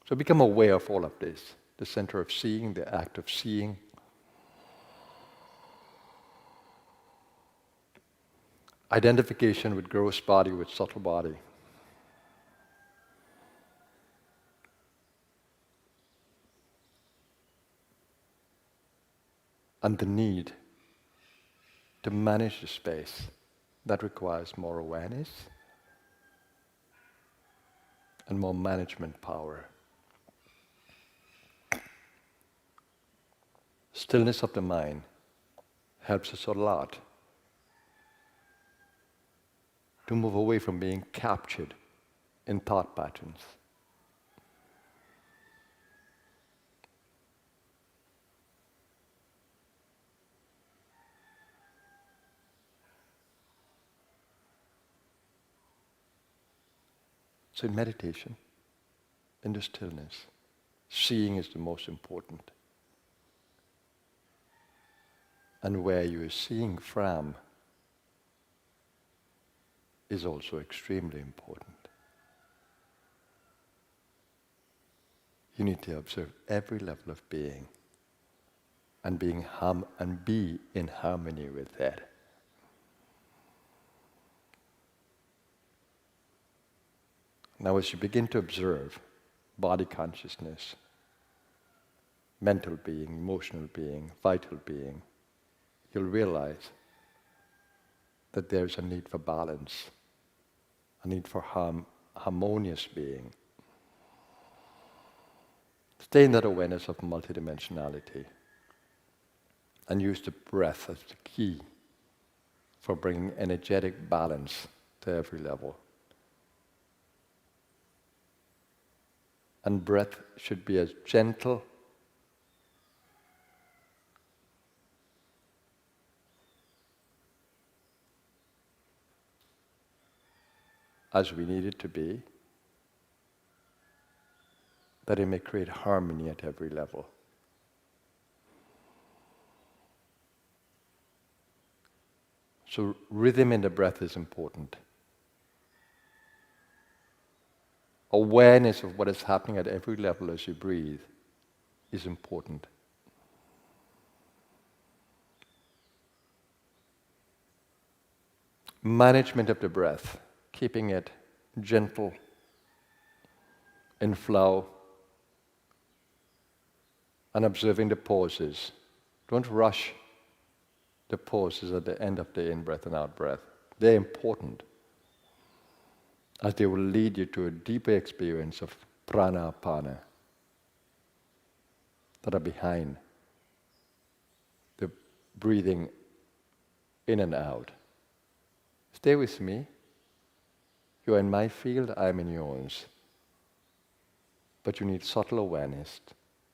So become aware of all of this, the center of seeing, the act of seeing. Identification with gross body, with subtle body. And the need to manage the space that requires more awareness and more management power. Stillness of the mind helps us a lot to move away from being captured in thought patterns. So in meditation, in the stillness, seeing is the most important. And where you are seeing from is also extremely important. You need to observe every level of being and be in harmony with that. Now as you begin to observe body consciousness, mental being, emotional being, vital being, you'll realize that there's a need for balance, a need for harmonious being. Stay in that awareness of multidimensionality and use the breath as the key for bringing energetic balance to every level. And breath should be as gentle as we need it to be, that it may create harmony at every level. So rhythm in the breath is important. Awareness of what is happening at every level as you breathe is important. Management of the breath, keeping it gentle, in flow, and observing the pauses. Don't rush the pauses at the end of the in-breath and out-breath. They're important, as they will lead you to a deeper experience of prana-apana that are behind the breathing in and out. Stay with me. You're in my field, I'm in yours. But you need subtle awareness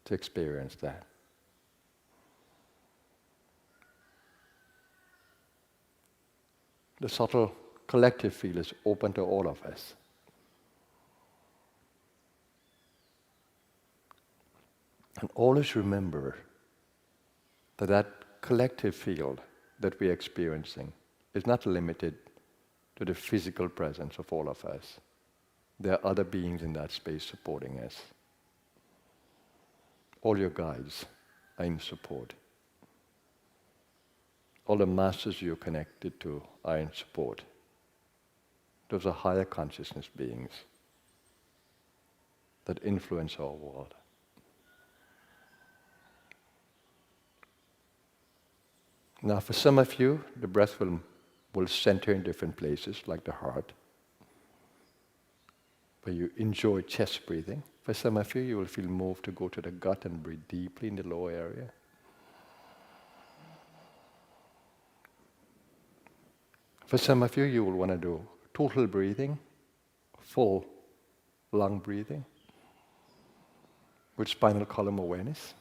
to experience that. The subtle collective field is open to all of us. And always remember that that collective field that we're experiencing is not limited to the physical presence of all of us. There are other beings in that space supporting us. All your guides are in support. All the masters you're connected to are in support. Those are higher consciousness beings that influence our world. Now, for some of you, the breath will center in different places, like the heart, where you enjoy chest breathing. For some of you, you will feel moved to go to the gut and breathe deeply in the lower area. For some of you, you will want to do total breathing, full lung breathing, with spinal column awareness.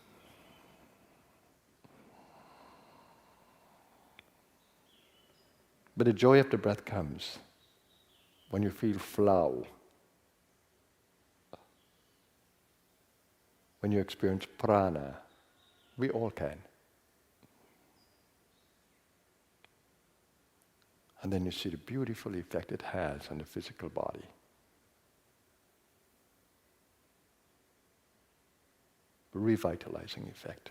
But the joy of the breath comes when you feel flow, when you experience prana. We all can. And then you see the beautiful effect it has on the physical body. A revitalizing effect.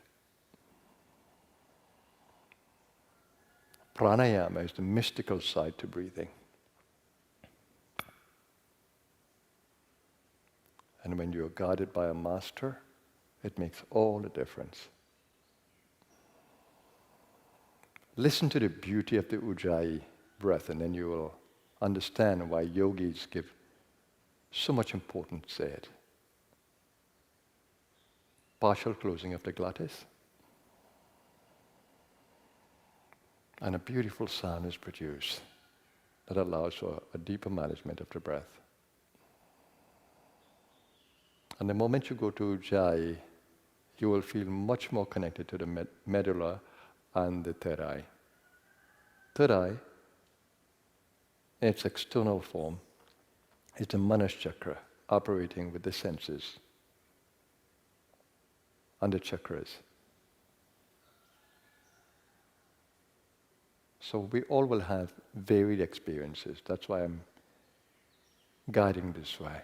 Pranayama is the mystical side to breathing. And when you're guided by a master, it makes all the difference. Listen to the beauty of the Ujjayi breath, and then you will understand why yogis give so much importance to it. Partial closing of the glottis, and a beautiful sound is produced that allows for a deeper management of the breath. And the moment you go to Ujjayi, you will feel much more connected to the medulla and the third eye. Third eye, in its external form, is the Manas chakra, operating with the senses and the chakras. So we all will have varied experiences. That's why I'm guiding this way.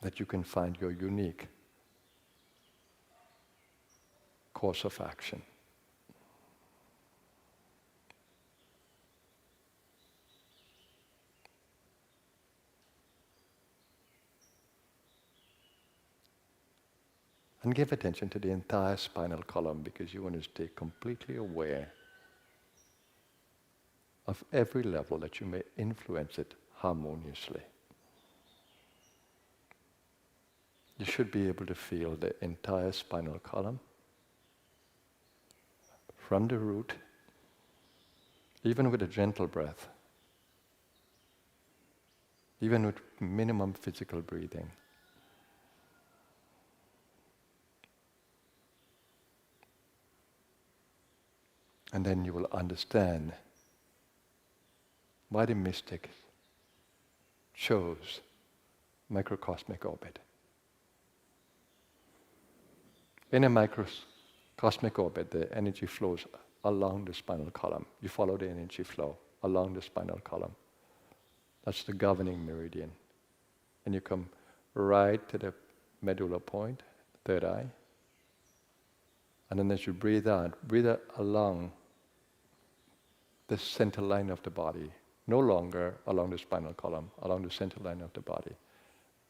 That you can find your unique course of action. And give attention to the entire spinal column, because you want to stay completely aware of every level that you may influence it harmoniously. You should be able to feel the entire spinal column from the root, even with a gentle breath, even with minimum physical breathing. And then you will understand why the mystic chose microcosmic orbit. In a microcosmic orbit, the energy flows along the spinal column. You follow the energy flow along the spinal column. That's the governing meridian. And you come right to the medulla point, third eye. And then as you breathe out along the center line of the body, no longer along the spinal column, along the center line of the body.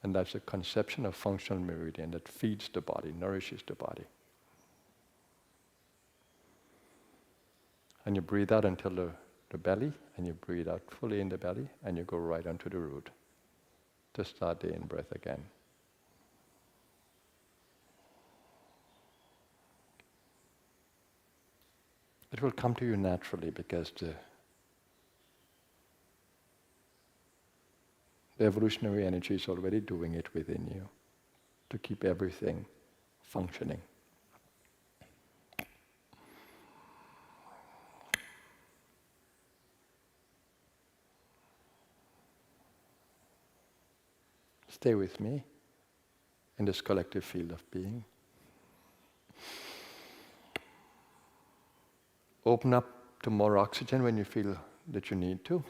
And that's a conception of functional meridian that feeds the body, nourishes the body. And you breathe out until the belly, and you breathe out fully in the belly, and you go right onto the root to start the in-breath again. It will come to you naturally, because the evolutionary energy is already doing it within you to keep everything functioning. Stay with me. in this collective field of being. Open up to more oxygen when you feel that you need to.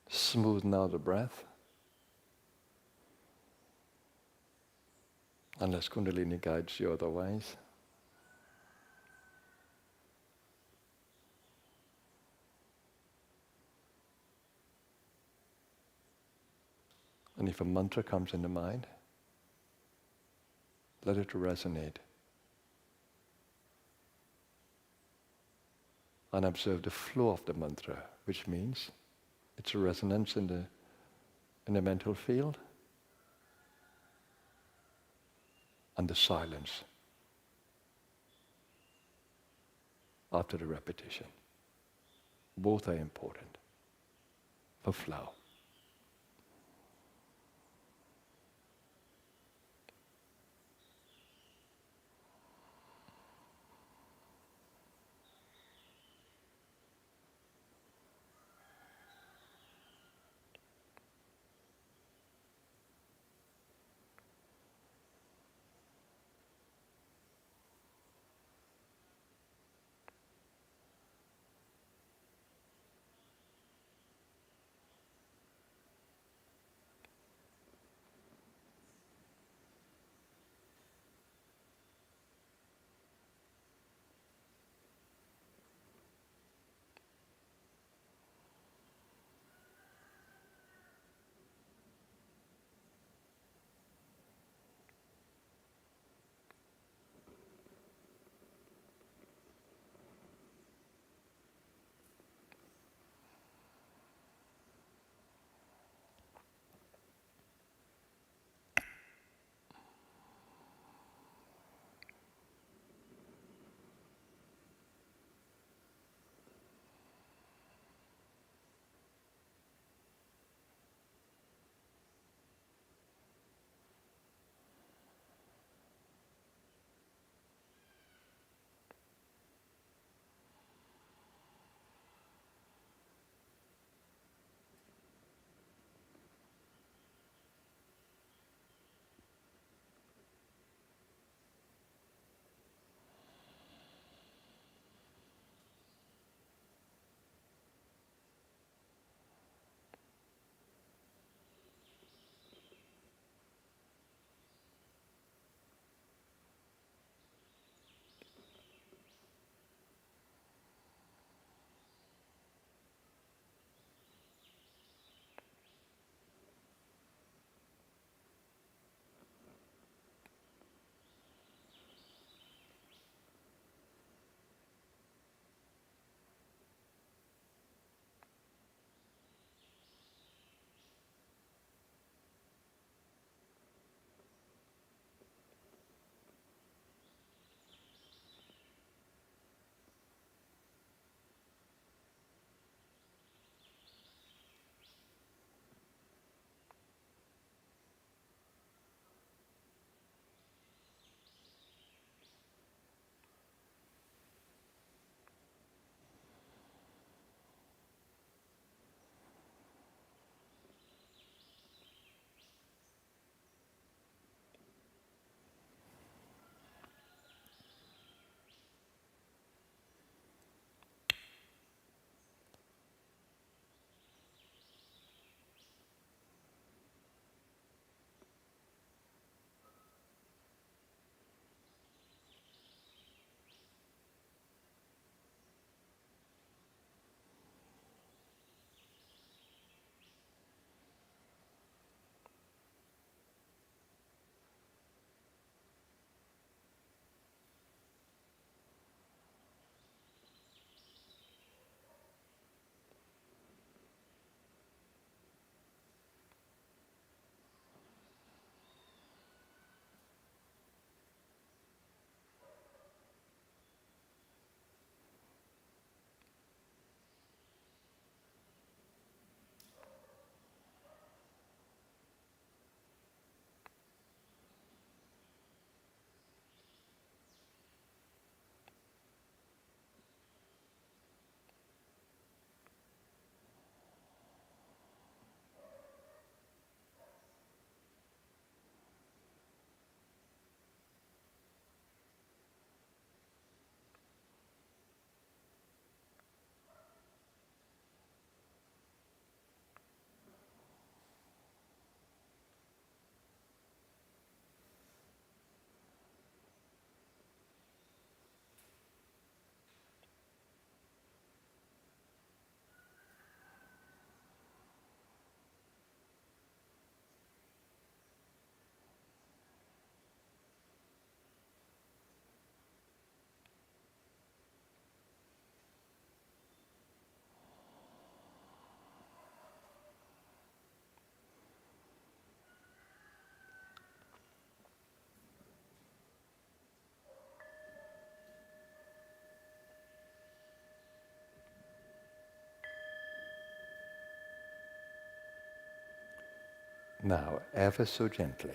Smooth now the breath. Unless Kundalini guides you otherwise. And if a mantra comes into mind, let it resonate. And observe the flow of the mantra, which means it's a resonance in the mental field, and the silence after the repetition. Both are important for flow. Now, ever so gently,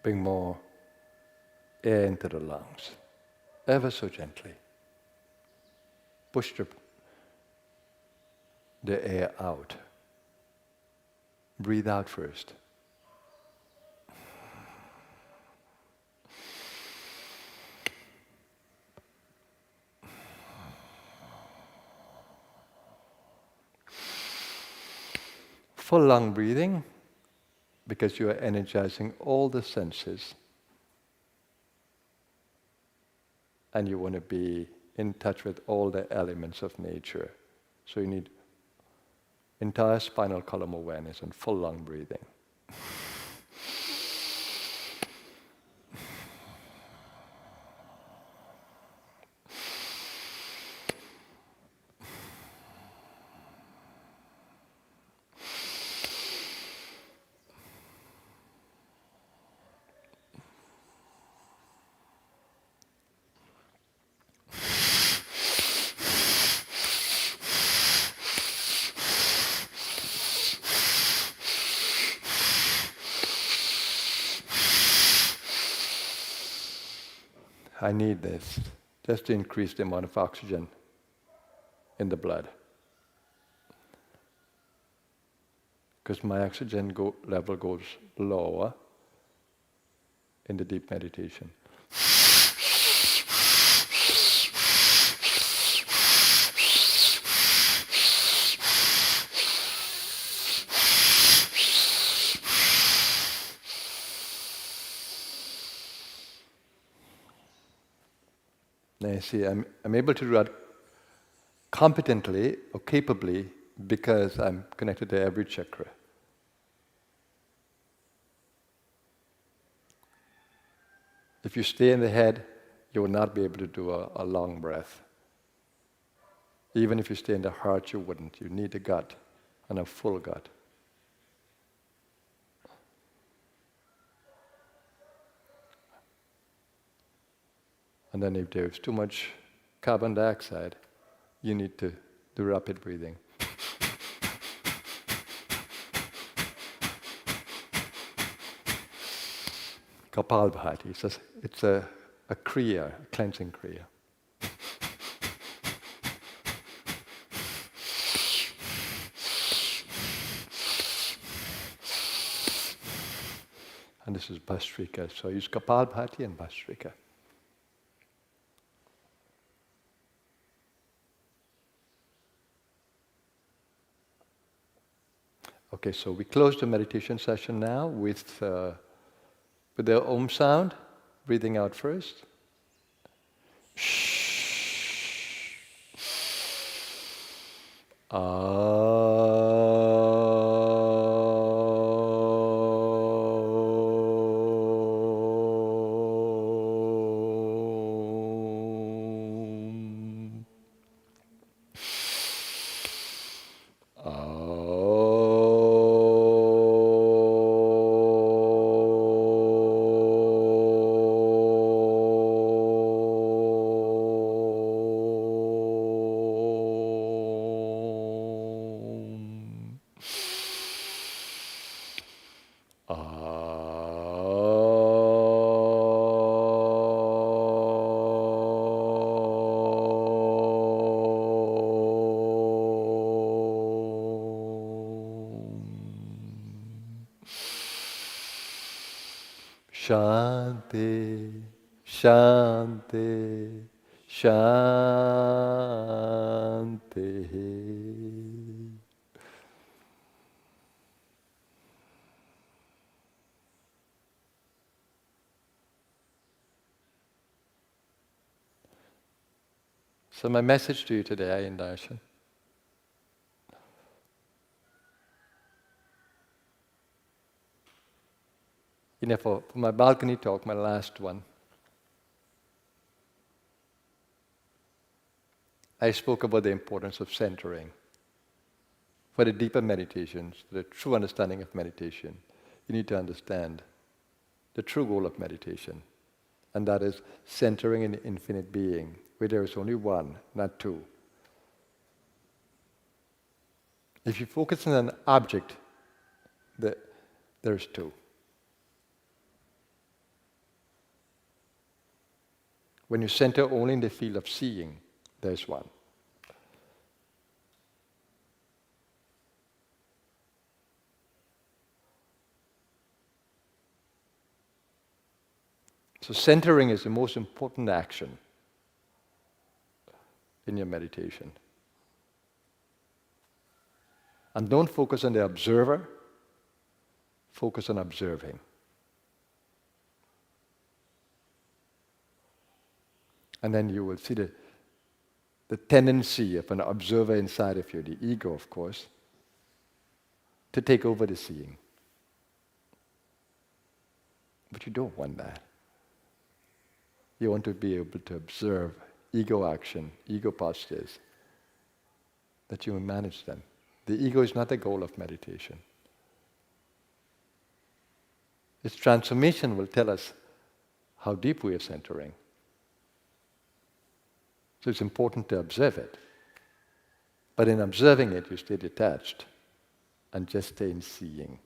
bring more air into the lungs. Ever so gently. Push the air out. Breathe out first. Full lung breathing, because you are energizing all the senses and you want to be in touch with all the elements of nature. So you need entire spinal column awareness and full lung breathing. I need this just to increase the amount of oxygen in the blood. Because my oxygen level goes lower in the deep meditation. Now you see, I'm able to do that competently or capably because I'm connected to every chakra. If you stay in the head, you will not be able to do a long breath. Even if you stay in the heart, you wouldn't. You need the gut, and a full gut. And then if there's too much carbon dioxide, you need to do rapid breathing. Kapalbhati, it's a kriya, a cleansing kriya. And this is Bhastrika, so use Kapalbhati and Bhastrika. Okay, so we close the meditation session now with the Om sound, breathing out first. Shh. Shanti, Shanti, Shanti. So my message to you today in Darshan, for my balcony talk, my last one, I spoke about the importance of centering. For the deeper meditations, the true understanding of meditation, you need to understand the true goal of meditation, and that is centering in the infinite being, where there is only one, not two. If you focus on an object, there's two. When you center only in the field of seeing, there's one. So centering is the most important action in your meditation. And don't focus on the observer, focus on observing. And then you will see the tendency of an observer inside of you, the ego, of course, to take over the seeing. But you don't want that. You want to be able to observe ego action, ego postures, that you will manage them. The ego is not the goal of meditation. Its transformation will tell us how deep we are centering. So it's important to observe it. But in observing it, you stay detached and just stay in seeing.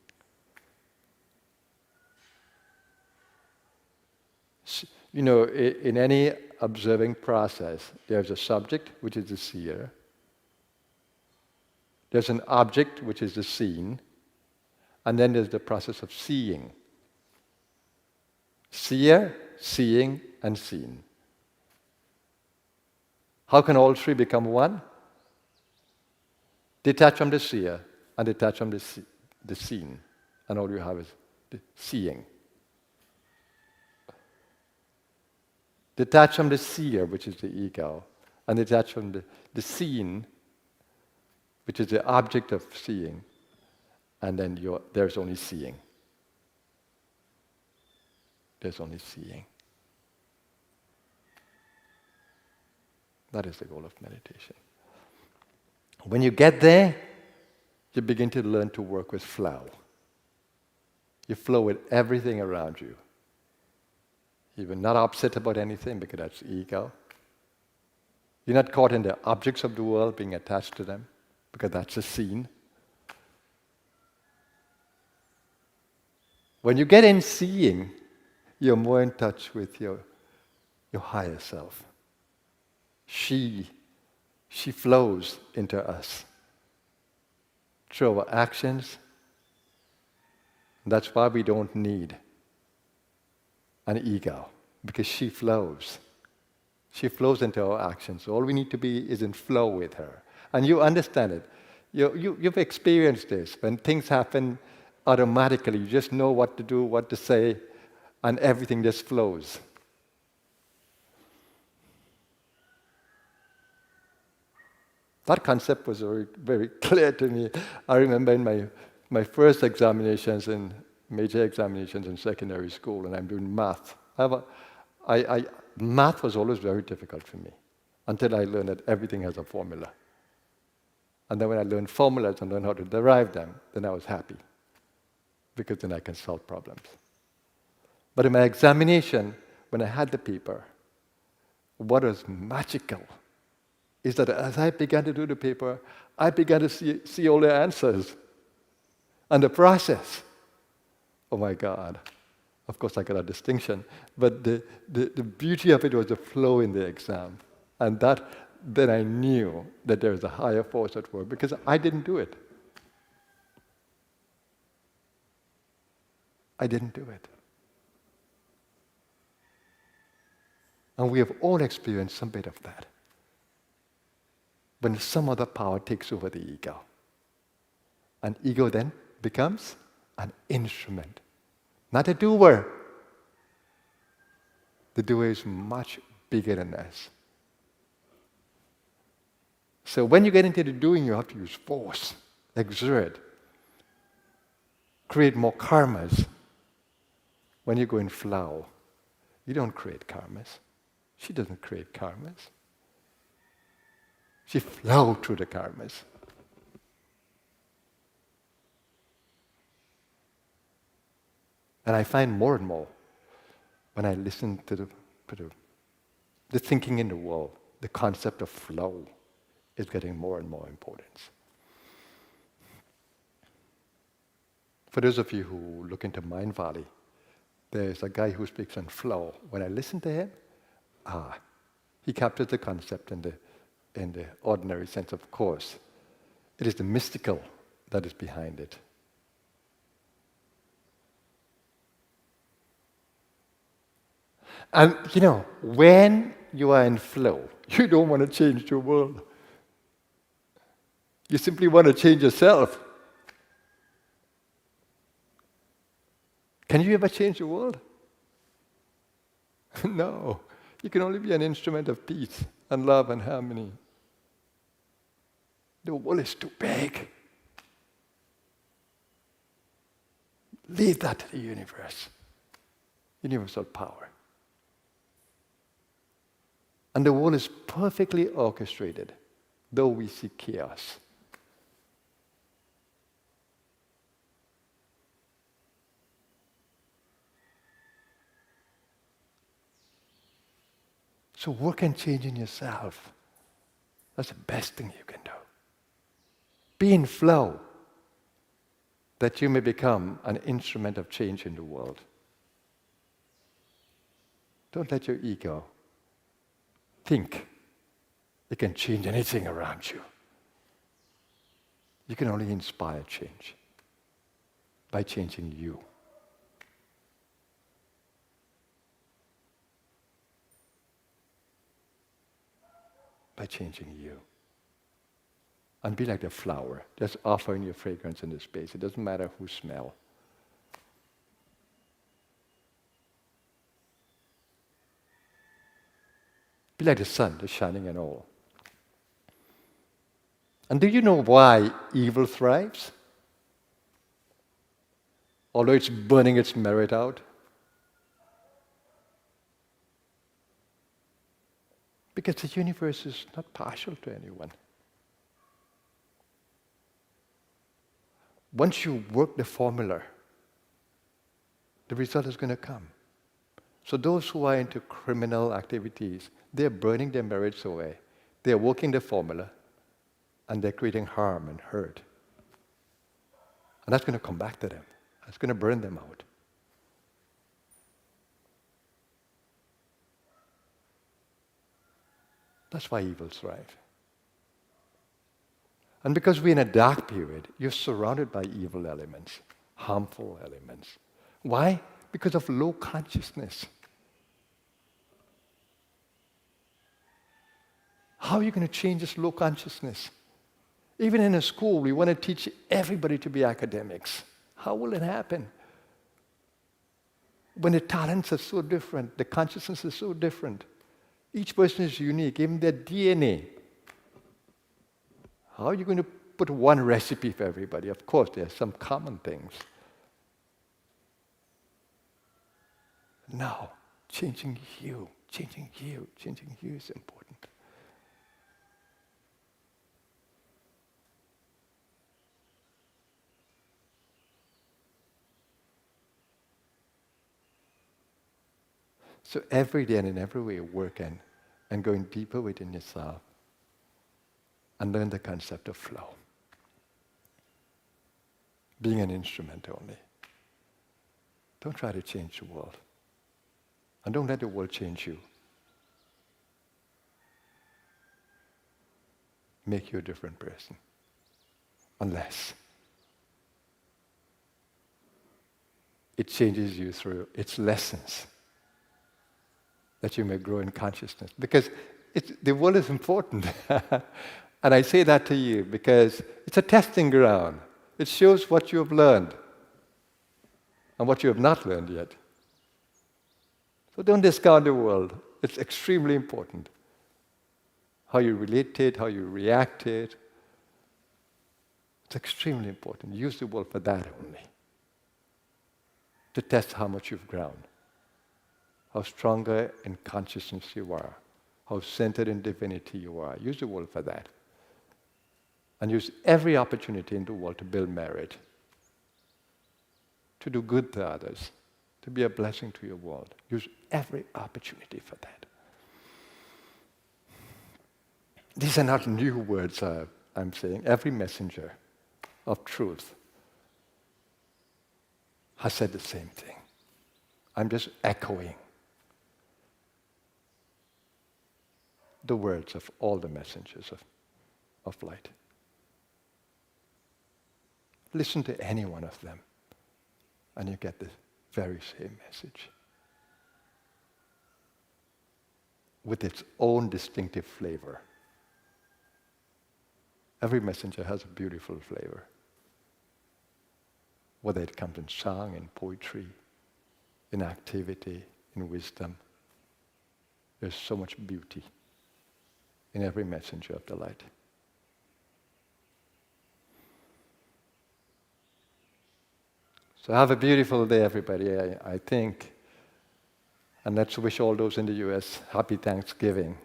You know, in any observing process, there's a subject, which is the seer. There's an object, which is the seen. And then there's the process of seeing. Seer, seeing, and seen. How can all three become one? Detach from the seer and detach from the seen. And all you have is the seeing. Detach from the seer, which is the ego, and detach from the seen, which is the object of seeing, and then there's only seeing. There's only seeing. That is the goal of meditation. When you get there, you begin to learn to work with flow. You flow with everything around you. You're not upset about anything because that's ego. You're not caught in the objects of the world, being attached to them, because that's a scene. When you get in seeing, you're more in touch with your higher self. She flows into us through our actions. That's why we don't need an ego, because she flows. She flows into our actions. All we need to be is in flow with her. And you understand it. You've experienced this. When things happen automatically, you just know what to do, what to say, and everything just flows. That concept was very, very clear to me. I remember in my first examinations, major examinations in secondary school, and I'm doing math. Math was always very difficult for me until I learned that everything has a formula. And then when I learned formulas and learned how to derive them, then I was happy, because then I can solve problems. But in my examination, when I had the paper, what was magical is that as I began to do the paper, I began to see all the answers and the process. Oh my God. Of course I got a distinction, but the beauty of it was the flow in the exam. And then I knew that there was a higher force at work, because I didn't do it. I didn't do it. And we have all experienced some bit of that, when some other power takes over the ego. And ego then becomes an instrument, not a doer. The doer is much bigger than us. So when you get into the doing, you have to use force, exert, create more karmas. When you go in flow, you don't create karmas. She doesn't create karmas. She flows through the karmas. And I find more and more, when I listen to the thinking in the world, the concept of flow is getting more and more importance. For those of you who look into Mind Valley, there's a guy who speaks on flow. When I listen to him, he captures the concept in the ordinary sense, of course. It is the mystical that is behind it. And when you are in flow, you don't want to change the world. You simply want to change yourself. Can you ever change the world? No. You can only be an instrument of peace and love and harmony. The world is too big. Leave that to the universe. Universal power. And the world is perfectly orchestrated, though we see chaos. So work on changing yourself. That's the best thing you can do. Be in flow, that you may become an instrument of change in the world. Don't let your ego think it can change anything around you. You can only inspire change by changing you. By changing you. And be like the flower, just offering your fragrance in the space. It doesn't matter who smell. Be like the sun, the shining and all. And do you know why evil thrives? Although it's burning its merit out. Because the universe is not partial to anyone. Once you work the formula, the result is going to come. So those who are into criminal activities, they're burning their merits away. They're working the formula, and they're creating harm and hurt. And that's going to come back to them. That's going to burn them out. That's why evil thrive. And because we're in a dark period, you're surrounded by evil elements, harmful elements. Why? Because of low consciousness. How are you going to change this low consciousness? Even in a school, we want to teach everybody to be academics. How will it happen? When the talents are so different, the consciousness is so different. Each person is unique, even their DNA. How are you going to put one recipe for everybody? Of course, there are some common things. No, changing you is important. So every day and in every way, work in and going deeper within yourself and learn the concept of flow. Being an instrument only. Don't try to change the world. And don't let the world change you. Make you a different person. Unless it changes you through its lessons, that you may grow in consciousness. Because the world is important. And I say that to you because it's a testing ground. It shows what you have learned and what you have not learned yet. So don't discount the world. It's extremely important. How you relate to it, how you react to it. It's extremely important. Use the world for that only. To test how much you've grown. How stronger in consciousness you are. How centered in divinity you are. Use the world for that. And use every opportunity in the world to build merit. To do good to others. To be a blessing to your world. Use every opportunity for that. These are not new words I'm saying. Every messenger of truth has said the same thing. I'm just echoing the words of all the messengers of light. Listen to any one of them, and you get the very same message, with its own distinctive flavor. Every messenger has a beautiful flavor, whether it comes in song, in poetry, in activity, in wisdom. There's so much beauty in every messenger of the light. So have a beautiful day, everybody, I think. And let's wish all those in the US happy Thanksgiving,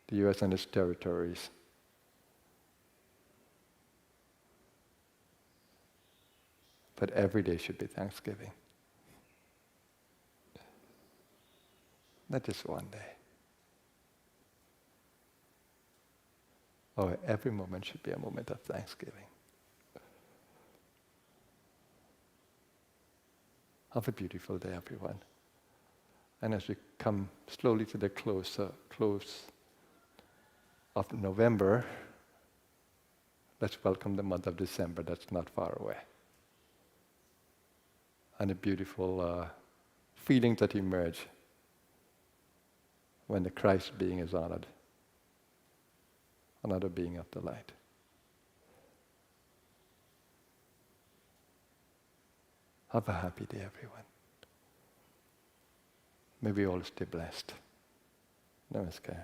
the US and its territories. But every day should be Thanksgiving. Not just one day. Oh, every moment should be a moment of Thanksgiving. Have a beautiful day, everyone. And as we come slowly to the close of November, let's welcome the month of December that's not far away. And the beautiful feelings that emerge when the Christ being is honored, another being of the light. Have a happy day, everyone. May we all stay blessed. Namaskar.